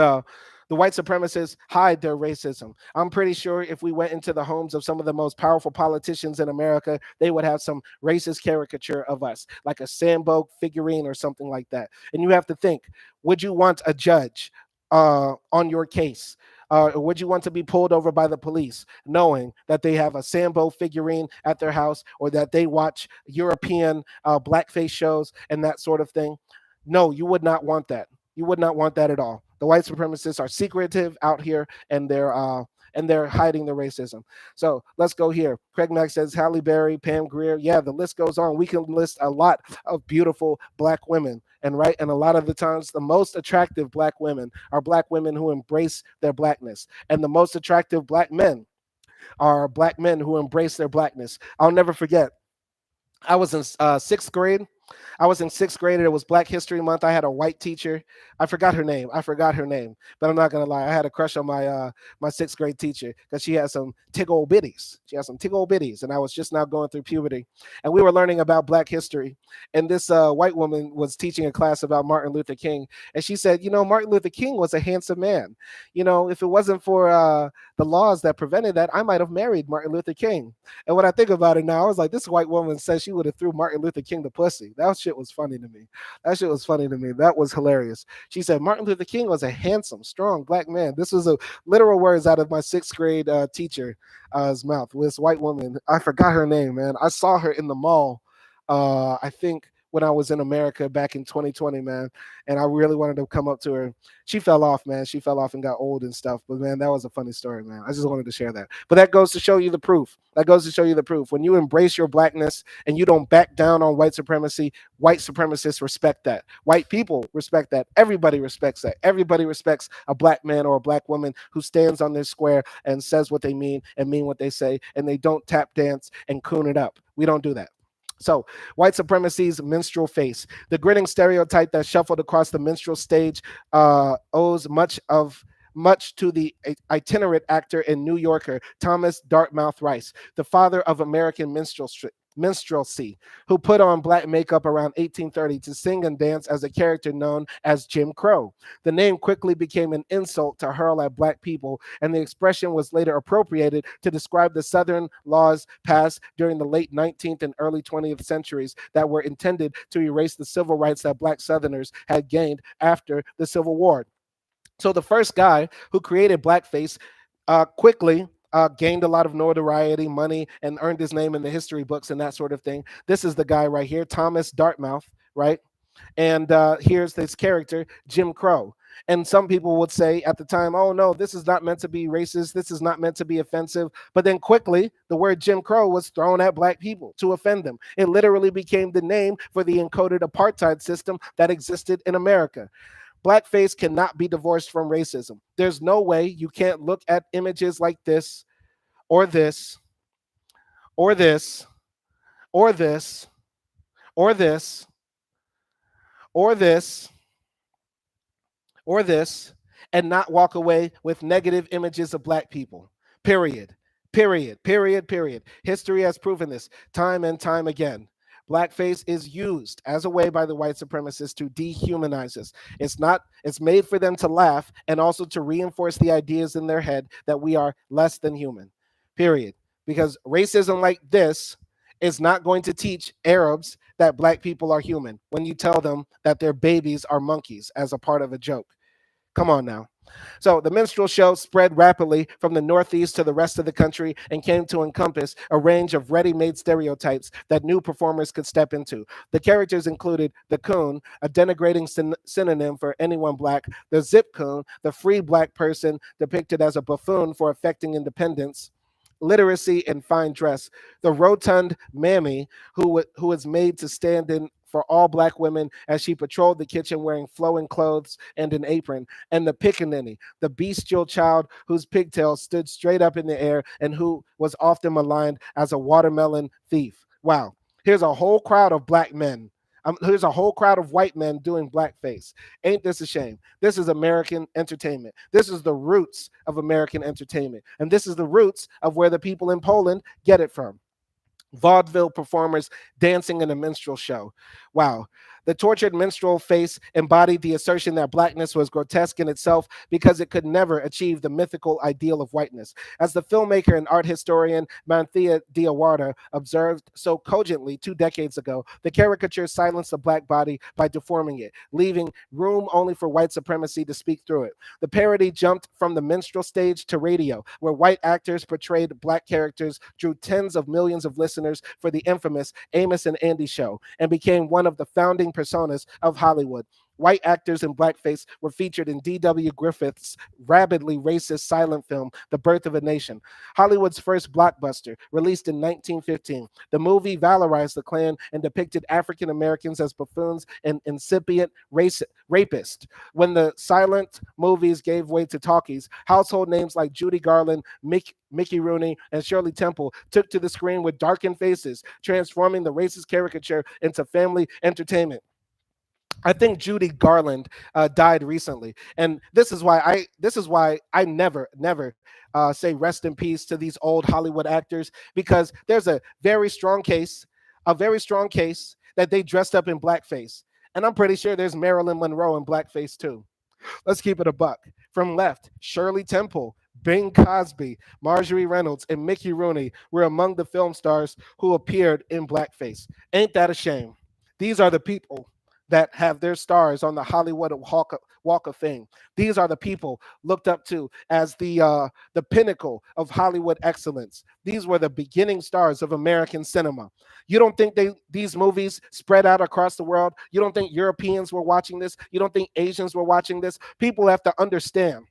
the white supremacists hide their racism. I'm pretty sure if we went into the homes of some of the most powerful politicians in America, they would have some racist caricature of us, like a Sambo figurine or something like that. And you have to think, would you want a judge on your case? Or would you want to be pulled over by the police knowing that they have a Sambo figurine at their house, or that they watch European blackface shows and that sort of thing? No, you would not want that. You would not want that at all. The white supremacists are secretive out here, and they're hiding the racism. So let's go here. Craig Mack says Halle Berry, Pam Grier. Yeah, the list goes on. We can list a lot of beautiful black women, and a lot of the times the most attractive black women are black women who embrace their blackness, and the most attractive black men are black men who embrace their blackness. I'll never forget. I was in sixth grade. I was in sixth grade. It was Black History Month. I had a white teacher. I forgot her name. But I'm not gonna lie. I had a crush on my sixth grade teacher because she had some tiggle bitties. And I was just now going through puberty, and we were learning about Black history. And this white woman was teaching a class about Martin Luther King, and she said, Martin Luther King was a handsome man. If it wasn't for the laws that prevented that, I might have married Martin Luther King. And when I think about it now, I was like, this white woman says she would have threw Martin Luther King the pussy. That shit was funny to me. That was hilarious. She said Martin Luther King was a handsome, strong black man. This was a literal words out of my sixth grade teacher's mouth. This white woman, I forgot her name, man. I saw her in the mall. I think when I was in America back in 2020, man, and I really wanted to come up to her. She fell off, man. She fell off and got old and stuff. But man, that was a funny story, man. I just wanted to share that. But that goes to show you the proof. When you embrace your blackness and you don't back down on white supremacy, white supremacists respect that. White people respect that. Everybody respects that. Everybody respects a black man or a black woman who stands on their square and says what they mean and mean what they say, and they don't tap dance and coon it up. We don't do that. So, white supremacy's minstrel face. The grinning stereotype that shuffled across the minstrel stage owes much to the itinerant actor and New Yorker Thomas Dartmouth Rice, the father of American minstrelsy, who put on black makeup around 1830 to sing and dance as a character known as Jim Crow. The name quickly became an insult to hurl at black people, and the expression was later appropriated to describe the Southern laws passed during the late 19th and early 20th centuries that were intended to erase the civil rights that black Southerners had gained after the Civil War. So the first guy who created blackface quickly gained a lot of notoriety, money, and earned his name in the history books and that sort of thing. This is the guy right here, Thomas Dartmouth, right? And here's this character, Jim Crow. And some people would say at the time, oh no, this is not meant to be racist. This is not meant to be offensive. But then quickly, the word Jim Crow was thrown at black people to offend them. It literally became the name for the encoded apartheid system that existed in America. Blackface cannot be divorced from racism. There's no way you can't look at images like this, or this, or this, or this, or this, or this, or this, and not walk away with negative images of black people. Period. Period. Period. Period. History has proven this time and time again. Blackface is used as a way by the white supremacists to dehumanize us. It's made for them to laugh and also to reinforce the ideas in their head that we are less than human. Period. Because racism like this is not going to teach Arabs that black people are human when you tell them that their babies are monkeys as a part of a joke. Come on now. So the minstrel show spread rapidly from the Northeast to the rest of the country and came to encompass a range of ready-made stereotypes that new performers could step into. The characters included the coon, a denigrating synonym for anyone black, the zip coon, the free black person depicted as a buffoon for affecting independence, literacy, and fine dress, the rotund mammy who is made to stand in for all black women as she patrolled the kitchen wearing flowing clothes and an apron, and the pickaninny, the bestial child whose pigtails stood straight up in the air and who was often maligned as a watermelon thief. Wow. Here's a whole crowd of black men. Here's a whole crowd of white men doing blackface. Ain't this a shame? This is American entertainment. This is the roots of American entertainment. And this is the roots of where the people in Poland get it from. Vaudeville performers dancing in a minstrel show. Wow. The tortured minstrel face embodied the assertion that blackness was grotesque in itself because it could never achieve the mythical ideal of whiteness. As the filmmaker and art historian Manthea Diawara observed so cogently 2 decades ago, the caricature silenced the black body by deforming it, leaving room only for white supremacy to speak through it. The parody jumped from the minstrel stage to radio, where white actors portrayed black characters, drew tens of millions of listeners for the infamous Amos and Andy show, and became one of the founding personas of Hollywood. White actors in blackface were featured in D.W. Griffith's rabidly racist silent film, The Birth of a Nation, Hollywood's first blockbuster, released in 1915. The movie valorized the Klan and depicted African Americans as buffoons and incipient rapists. When the silent movies gave way to talkies, household names like Judy Garland, Mickey Rooney, and Shirley Temple took to the screen with darkened faces, transforming the racist caricature into family entertainment. I think Judy Garland died recently, and this is why I never say rest in peace to these old Hollywood actors, because there's a very strong case that they dressed up in blackface, and I'm pretty sure there's Marilyn Monroe in blackface too. Let's keep it a buck. From left, Shirley Temple, Bing Cosby, Marjorie Reynolds, and Mickey Rooney were among the film stars who appeared in blackface. Ain't that a shame? These are the people that have their stars on the Hollywood Walk of Fame. These are the people looked up to as the pinnacle of Hollywood excellence. These were the beginning stars of American cinema. You don't think these movies spread out across the world? You don't think Europeans were watching this? You don't think Asians were watching this? People have to understand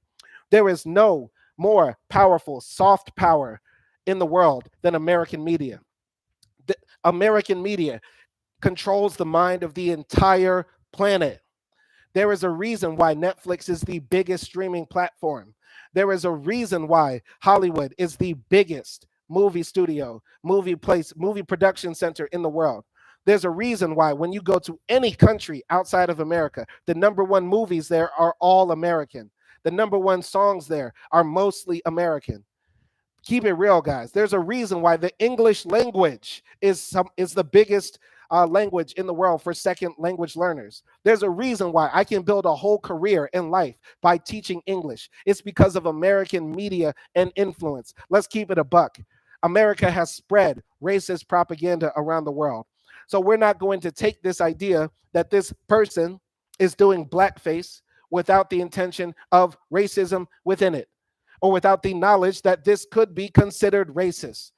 there is no more powerful soft power in the world than American media. The American media controls the mind of the entire planet. There is a reason why Netflix is the biggest streaming platform. There is a reason why Hollywood is the biggest movie studio, movie place, movie production center in the world. There's a reason why when you go to any country outside of America, the number one movies there are all American. The number one songs there are mostly American. Keep it real, guys. There's a reason why the English language is the biggest language in the world for second language learners. There's a reason why I can build a whole career in life by teaching English. It's because of American media and influence. Let's keep it a buck. America has spread racist propaganda around the world. So we're not going to take this idea that this person is doing blackface without the intention of racism within it. or without the knowledge that this could be considered racist,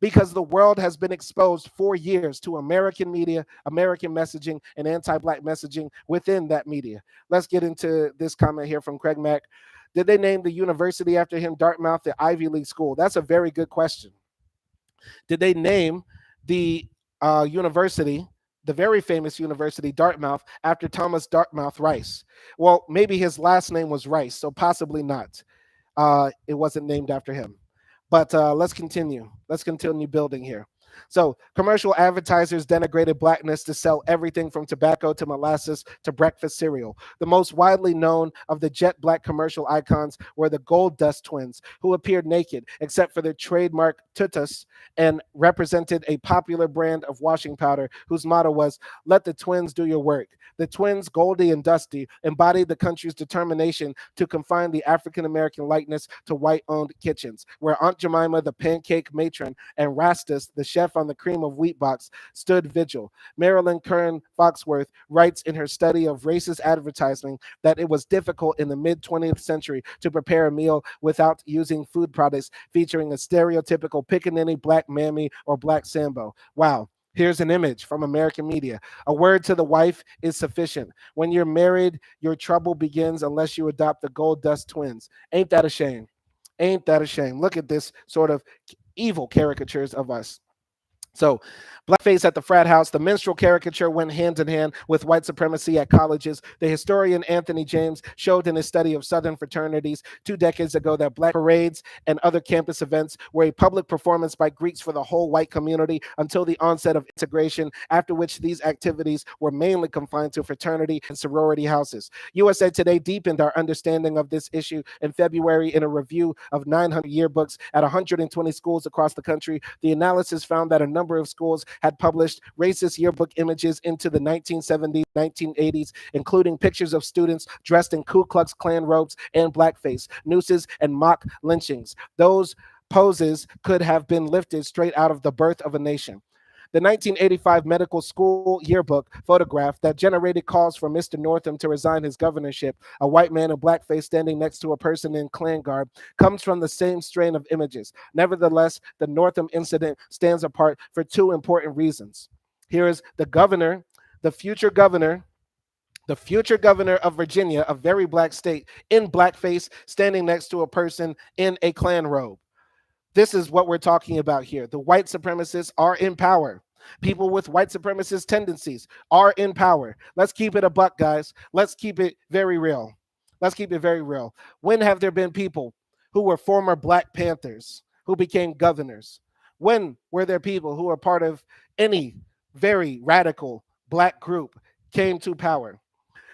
because the world has been exposed for years to American media, American messaging, and anti Black messaging within that media. Let's get into this comment here from Craig Mack. Did they name the university after him, Dartmouth, the Ivy League school? That's a very good question. Did they name the university, the very famous university, Dartmouth, after Thomas Dartmouth Rice? Well, maybe his last name was Rice, so possibly not. It wasn't named after him. But let's continue. Let's continue building here. So, commercial advertisers denigrated blackness to sell everything from tobacco to molasses to breakfast cereal. The most widely known of the jet black commercial icons were the Gold Dust twins, who appeared naked except for their trademark tutus and represented a popular brand of washing powder whose motto was, "Let the twins do your work." The twins, Goldie and Dusty, embodied the country's determination to confine the African American likeness to white owned kitchens, where Aunt Jemima, the pancake matron, and Rastus, the chef on the cream of wheat box, stood vigil. Marilyn Curran Foxworth writes in her study of racist advertising that it was difficult in the mid 20th century to prepare a meal without using food products featuring a stereotypical pickaninny black mammy or black sambo. Wow. Here's an image from American media. A word to the wife is sufficient. When you're married, your trouble begins unless you adopt the Gold Dust twins. Ain't that a shame? Ain't that a shame? Look at this sort of evil caricatures of us. So, blackface at the frat house, the minstrel caricature went hand in hand with white supremacy at colleges. The historian Anthony James showed in his study of Southern fraternities 2 decades ago that black parades and other campus events were a public performance by Greeks for the whole white community until the onset of integration, after which these activities were mainly confined to fraternity and sorority houses. USA Today deepened our understanding of this issue in February in a review of 900 yearbooks at 120 schools across the country. The analysis found that a number of schools had published racist yearbook images into the 1970s, 1980s, including pictures of students dressed in Ku Klux Klan robes and blackface, nooses, and mock lynchings. Those poses could have been lifted straight out of The Birth of a Nation. The 1985 medical school yearbook photograph that generated calls for Mr. Northam to resign his governorship, a white man in blackface standing next to a person in Klan garb, comes from the same strain of images. Nevertheless, the Northam incident stands apart for two important reasons. Here is the governor, the future governor, the future governor of Virginia, a very black state, in blackface, standing next to a person in a Klan robe. This is what we're talking about here. The white supremacists are in power. People with white supremacist tendencies are in power. Let's keep it a buck, guys. Let's keep it very real. Let's keep it very real. When have there been people who were former Black Panthers who became governors? When were there people who were part of any very radical black group came to power?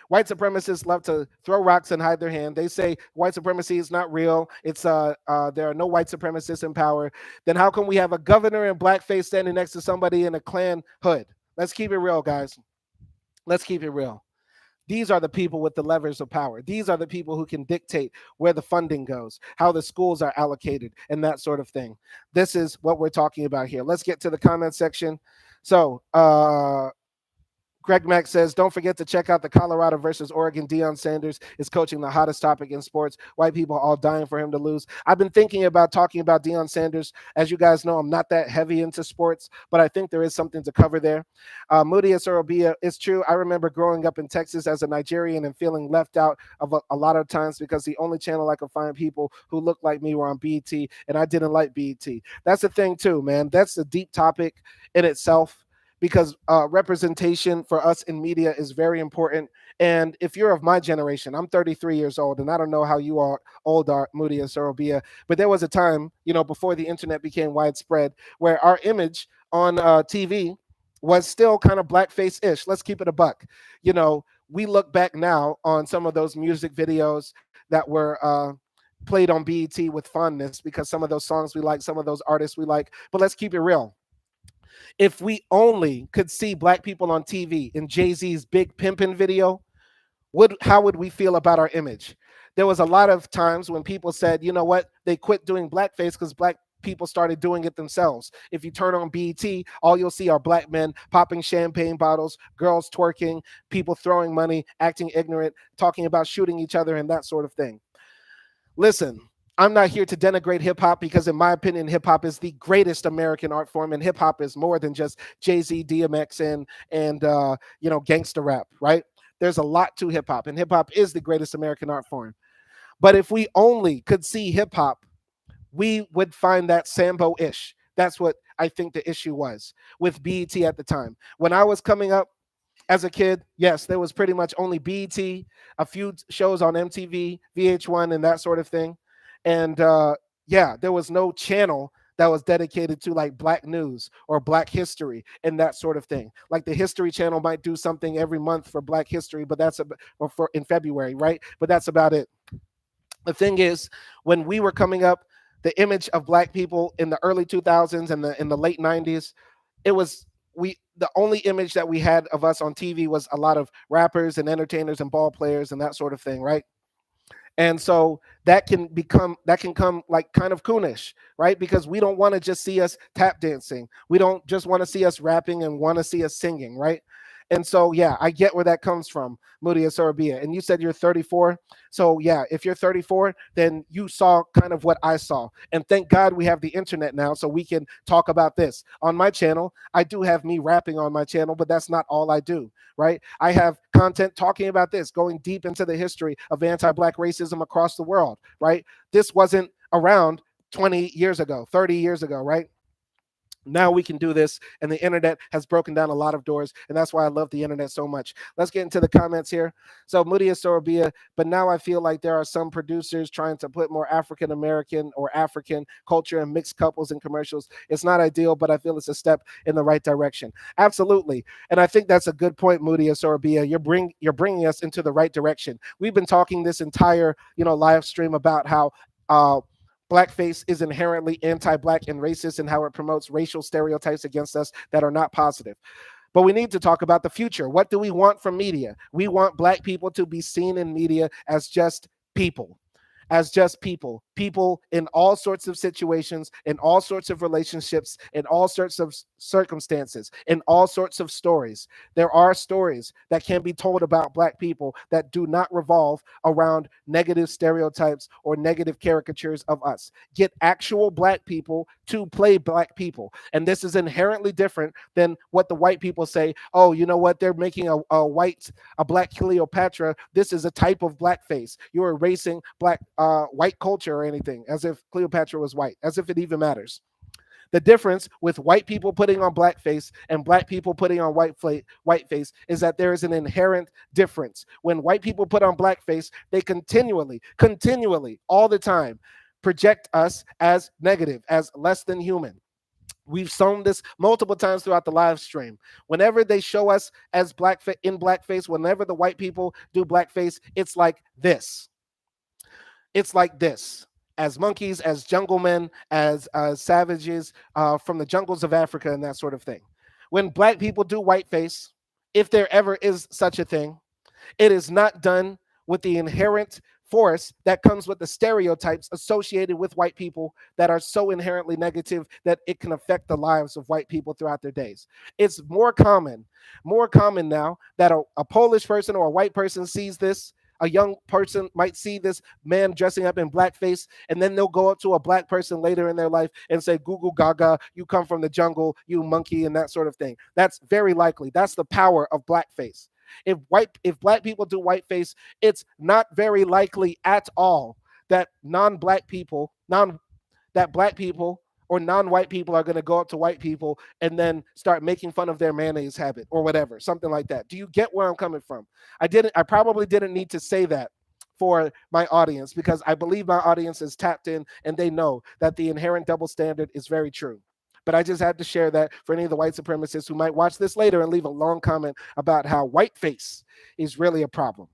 White supremacists love to throw rocks and hide their hand. They say white supremacy is not real. It's there are no white supremacists in power. Then how can we have a governor in blackface standing next to somebody in a Klan hood? Let's keep it real, guys. Let's keep it real. These are the people with the levers of power. These are the people who can dictate where the funding goes, how the schools are allocated, and that sort of thing. This is what we're talking about here. Let's get to the comment section. So, Greg Mack says, don't forget to check out the Colorado versus Oregon. Deion Sanders is coaching the hottest topic in sports. White people all dying for him to lose. I've been thinking about talking about Deion Sanders. As you guys know, I'm not that heavy into sports, but I think there is something to cover there. Moody Asorobia, it's true. I remember growing up in Texas as a Nigerian and feeling left out of a lot of times because the only channel I could find people who looked like me were on BET, and I didn't like BET. That's the thing too, man. That's a deep topic in itself, because representation for us in media is very important. And if you're of my generation, I'm 33 years old, and I don't know how you are old are, Moody and Sorobia, but there was a time, before the internet became widespread, where our image on TV was still kind of blackface-ish. Let's keep it a buck. We look back now on some of those music videos that were played on BET with fondness because some of those songs we like, some of those artists we like, but let's keep it real. If we only could see black people on TV in Jay-Z's Big Pimpin' video, how would we feel about our image? There was a lot of times when people said, you know what, they quit doing blackface because black people started doing it themselves. If you turn on BET, all you'll see are black men popping champagne bottles, girls twerking, people throwing money, acting ignorant, talking about shooting each other and that sort of thing. Listen, I'm not here to denigrate hip hop because, in my opinion, hip hop is the greatest American art form, and hip hop is more than just Jay-Z, DMX, and gangster rap, right? There's a lot to hip hop, and hip hop is the greatest American art form. But if we only could see hip hop, we would find that Sambo-ish. That's what I think the issue was with BET at the time. When I was coming up as a kid, yes, there was pretty much only BET, a few shows on MTV, VH1, and that sort of thing. And yeah, there was no channel that was dedicated to like black news or black history and that sort of thing. Like the History Channel might do something every month for Black History, but or for in February, right? But that's about it. The thing is, when we were coming up, the image of black people in the early 2000s and in the late 90s, it was we the only image that we had of us on TV was a lot of rappers and entertainers and ball players and that sort of thing, right? And so that can come like kind of coonish, right? Because we don't want to just see us tap dancing. We don't just want to see us rapping and want to see us singing, right? And so yeah, I get where that comes from, Mudia Sorabia. And you said you're 34. So yeah, if you're 34, then you saw kind of what I saw. And thank God we have the internet now so we can talk about this. On my channel, I do have me rapping on my channel, but that's not all I do, right? I have content talking about this, going deep into the history of anti-black racism across the world, right? This wasn't around 20 years ago, 30 years ago, right? Now we can do this, and the internet has broken down a lot of doors, and that's why I love the internet so much. Let's get into the comments here. So Mudia Sorabia, but now I feel like there are some producers trying to put more African American or African culture and mixed couples in commercials. It's not ideal, but I feel it's a step in the right direction. Absolutely, and I think that's a good point, Mudia Sorabia. You're bringing us into the right direction. We've been talking this entire live stream about how. Blackface is inherently anti-black and racist and how it promotes racial stereotypes against us that are not positive. But we need to talk about the future. What do we want from media? We want black people to be seen in media as just people, people in all sorts of situations, in all sorts of relationships, in all sorts of circumstances, in all sorts of stories. There are stories that can be told about black people that do not revolve around negative stereotypes or negative caricatures of us. Get actual black people to play black people. And this is inherently different than what the white people say. Oh, you know what? They're making a black Cleopatra. This is a type of blackface. You're erasing white culture or anything, as if Cleopatra was white, as if it even matters. The difference with white people putting on blackface and black people putting on whiteface is that there is an inherent difference. When white people put on blackface, they continually, all the time, project us as negative, as less than human. We've shown this multiple times throughout the live stream. Whenever they show us as in blackface, whenever the white people do blackface, it's like this. It's like this. As monkeys, as jungle men, as savages from the jungles of Africa and that sort of thing. When black people do whiteface, if there ever is such a thing, it is not done with the inherent force that comes with the stereotypes associated with white people that are so inherently negative that it can affect the lives of white people throughout their days. It's more common now that a Polish person or a white person sees this. A young person might see this man dressing up in blackface, and then they'll go up to a black person later in their life and say, "Goo goo gaga, you come from the jungle, you monkey," and that sort of thing. That's very likely. That's the power of blackface. If black people do whiteface, it's not very likely at all that black people or non-white people are going to go up to white people and then start making fun of their mayonnaise habit or whatever, something like that. Do you get where I'm coming from? I probably didn't need to say that for my audience because I believe my audience is tapped in and they know that the inherent double standard is very true. But I just had to share that for any of the white supremacists who might watch this later and leave a long comment about how whiteface is really a problem.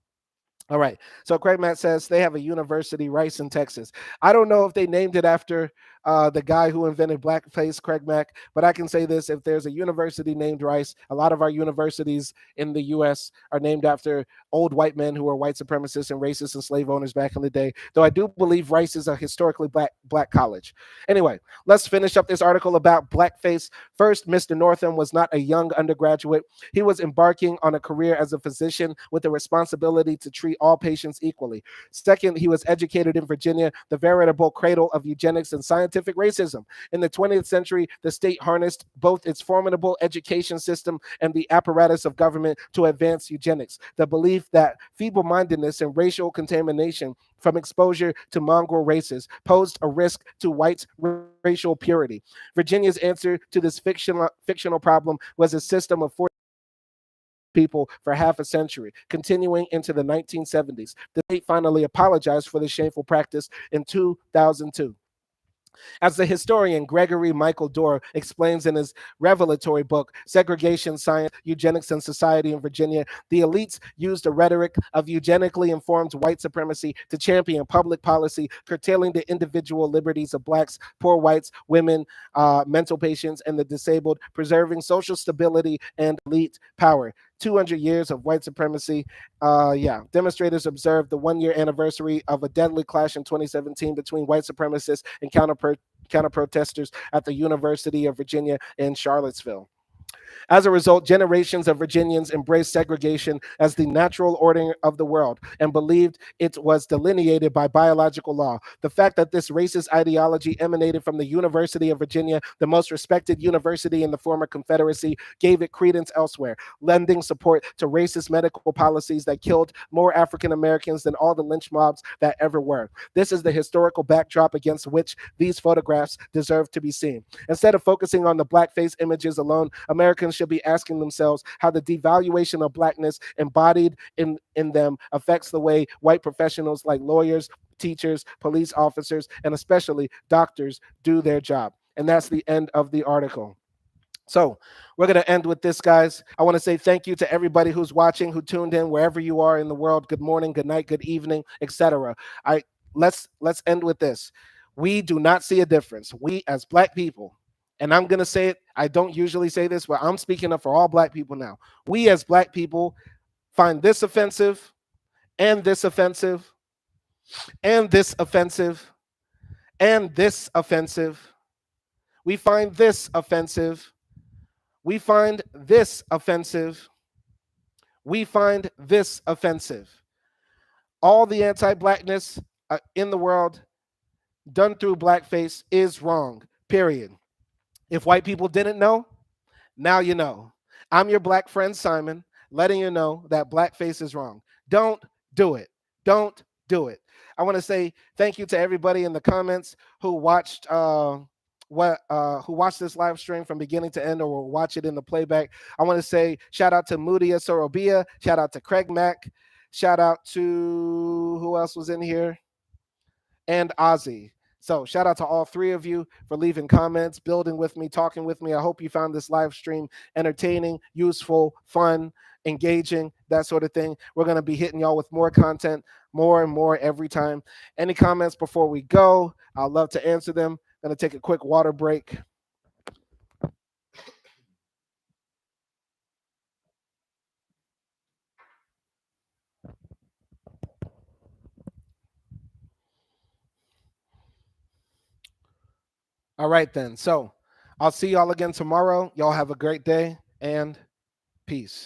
All right. So Craig Matt says they have a university, Rice, in Texas. I don't know if they named it after the guy who invented blackface, Craig Mack. But I can say this: if there's a university named Rice, a lot of our universities in the U.S. are named after old white men who were white supremacists and racists and slave owners back in the day. Though I do believe Rice is a historically black college. Anyway, let's finish up this article about blackface. First, Mr. Northam was not a young undergraduate. He was embarking on a career as a physician with the responsibility to treat all patients equally. Second, he was educated in Virginia, the veritable cradle of eugenics and scientific racism. In the 20th century, the state harnessed both its formidable education system and the apparatus of government to advance eugenics. The belief that feeble mindedness and racial contamination from exposure to mongrel races posed a risk to whites' racial purity. Virginia's answer to this fictional problem was a system of people for half a century, continuing into the 1970s. The state finally apologized for the shameful practice in 2002. As the historian Gregory Michael Dorr explains in his revelatory book, Segregation, Science, Eugenics, and Society in Virginia, the elites used a rhetoric of eugenically informed white supremacy to champion public policy, curtailing the individual liberties of blacks, poor whites, women, mental patients, and the disabled, preserving social stability and elite power. 200 years of white supremacy. Demonstrators observed the 1 year anniversary of a deadly clash in 2017 between white supremacists and counter protesters at the University of Virginia in Charlottesville. As a result, generations of Virginians embraced segregation as the natural order of the world and believed it was delineated by biological law. The fact that this racist ideology emanated from the University of Virginia, the most respected university in the former Confederacy, gave it credence elsewhere, lending support to racist medical policies that killed more African Americans than all the lynch mobs that ever were. This is the historical backdrop against which these photographs deserve to be seen. Instead of focusing on the blackface images alone, Americans should be asking themselves how the devaluation of blackness embodied in them affects the way white professionals like lawyers, teachers, police officers, and especially doctors do their job. And that's the end of the article. So we're going to end with this, guys. I want to say thank you to everybody who's watching, who tuned in, wherever you are in the world. Good morning, good night, good evening, etc. I let's end with this. We do not see a difference. We as black people, and I'm going to say it, I don't usually say this, but I'm speaking up for all black people now. We as black people find this offensive and this offensive and this offensive and this offensive. We find this offensive. We find this offensive. We find this offensive. All the anti-blackness in the world done through blackface is wrong, period. If white people didn't know, now you know. I'm your black friend, Simon, letting you know that blackface is wrong. Don't do it. Don't do it. I want to say thank you to everybody in the comments who watched who watched this live stream from beginning to end or will watch it in the playback. I want to say shout out to Mudia Sorobia, shout out to Craig Mack, shout out to who else was in here? And Ozzy. So shout out to all three of you for leaving comments, building with me, talking with me. I hope you found this live stream entertaining, useful, fun, engaging, that sort of thing. We're going to be hitting y'all with more content, more and more every time. Any comments before we go? I'd love to answer them. Going to take a quick water break. All right, then. So I'll see y'all again tomorrow. Y'all have a great day and peace.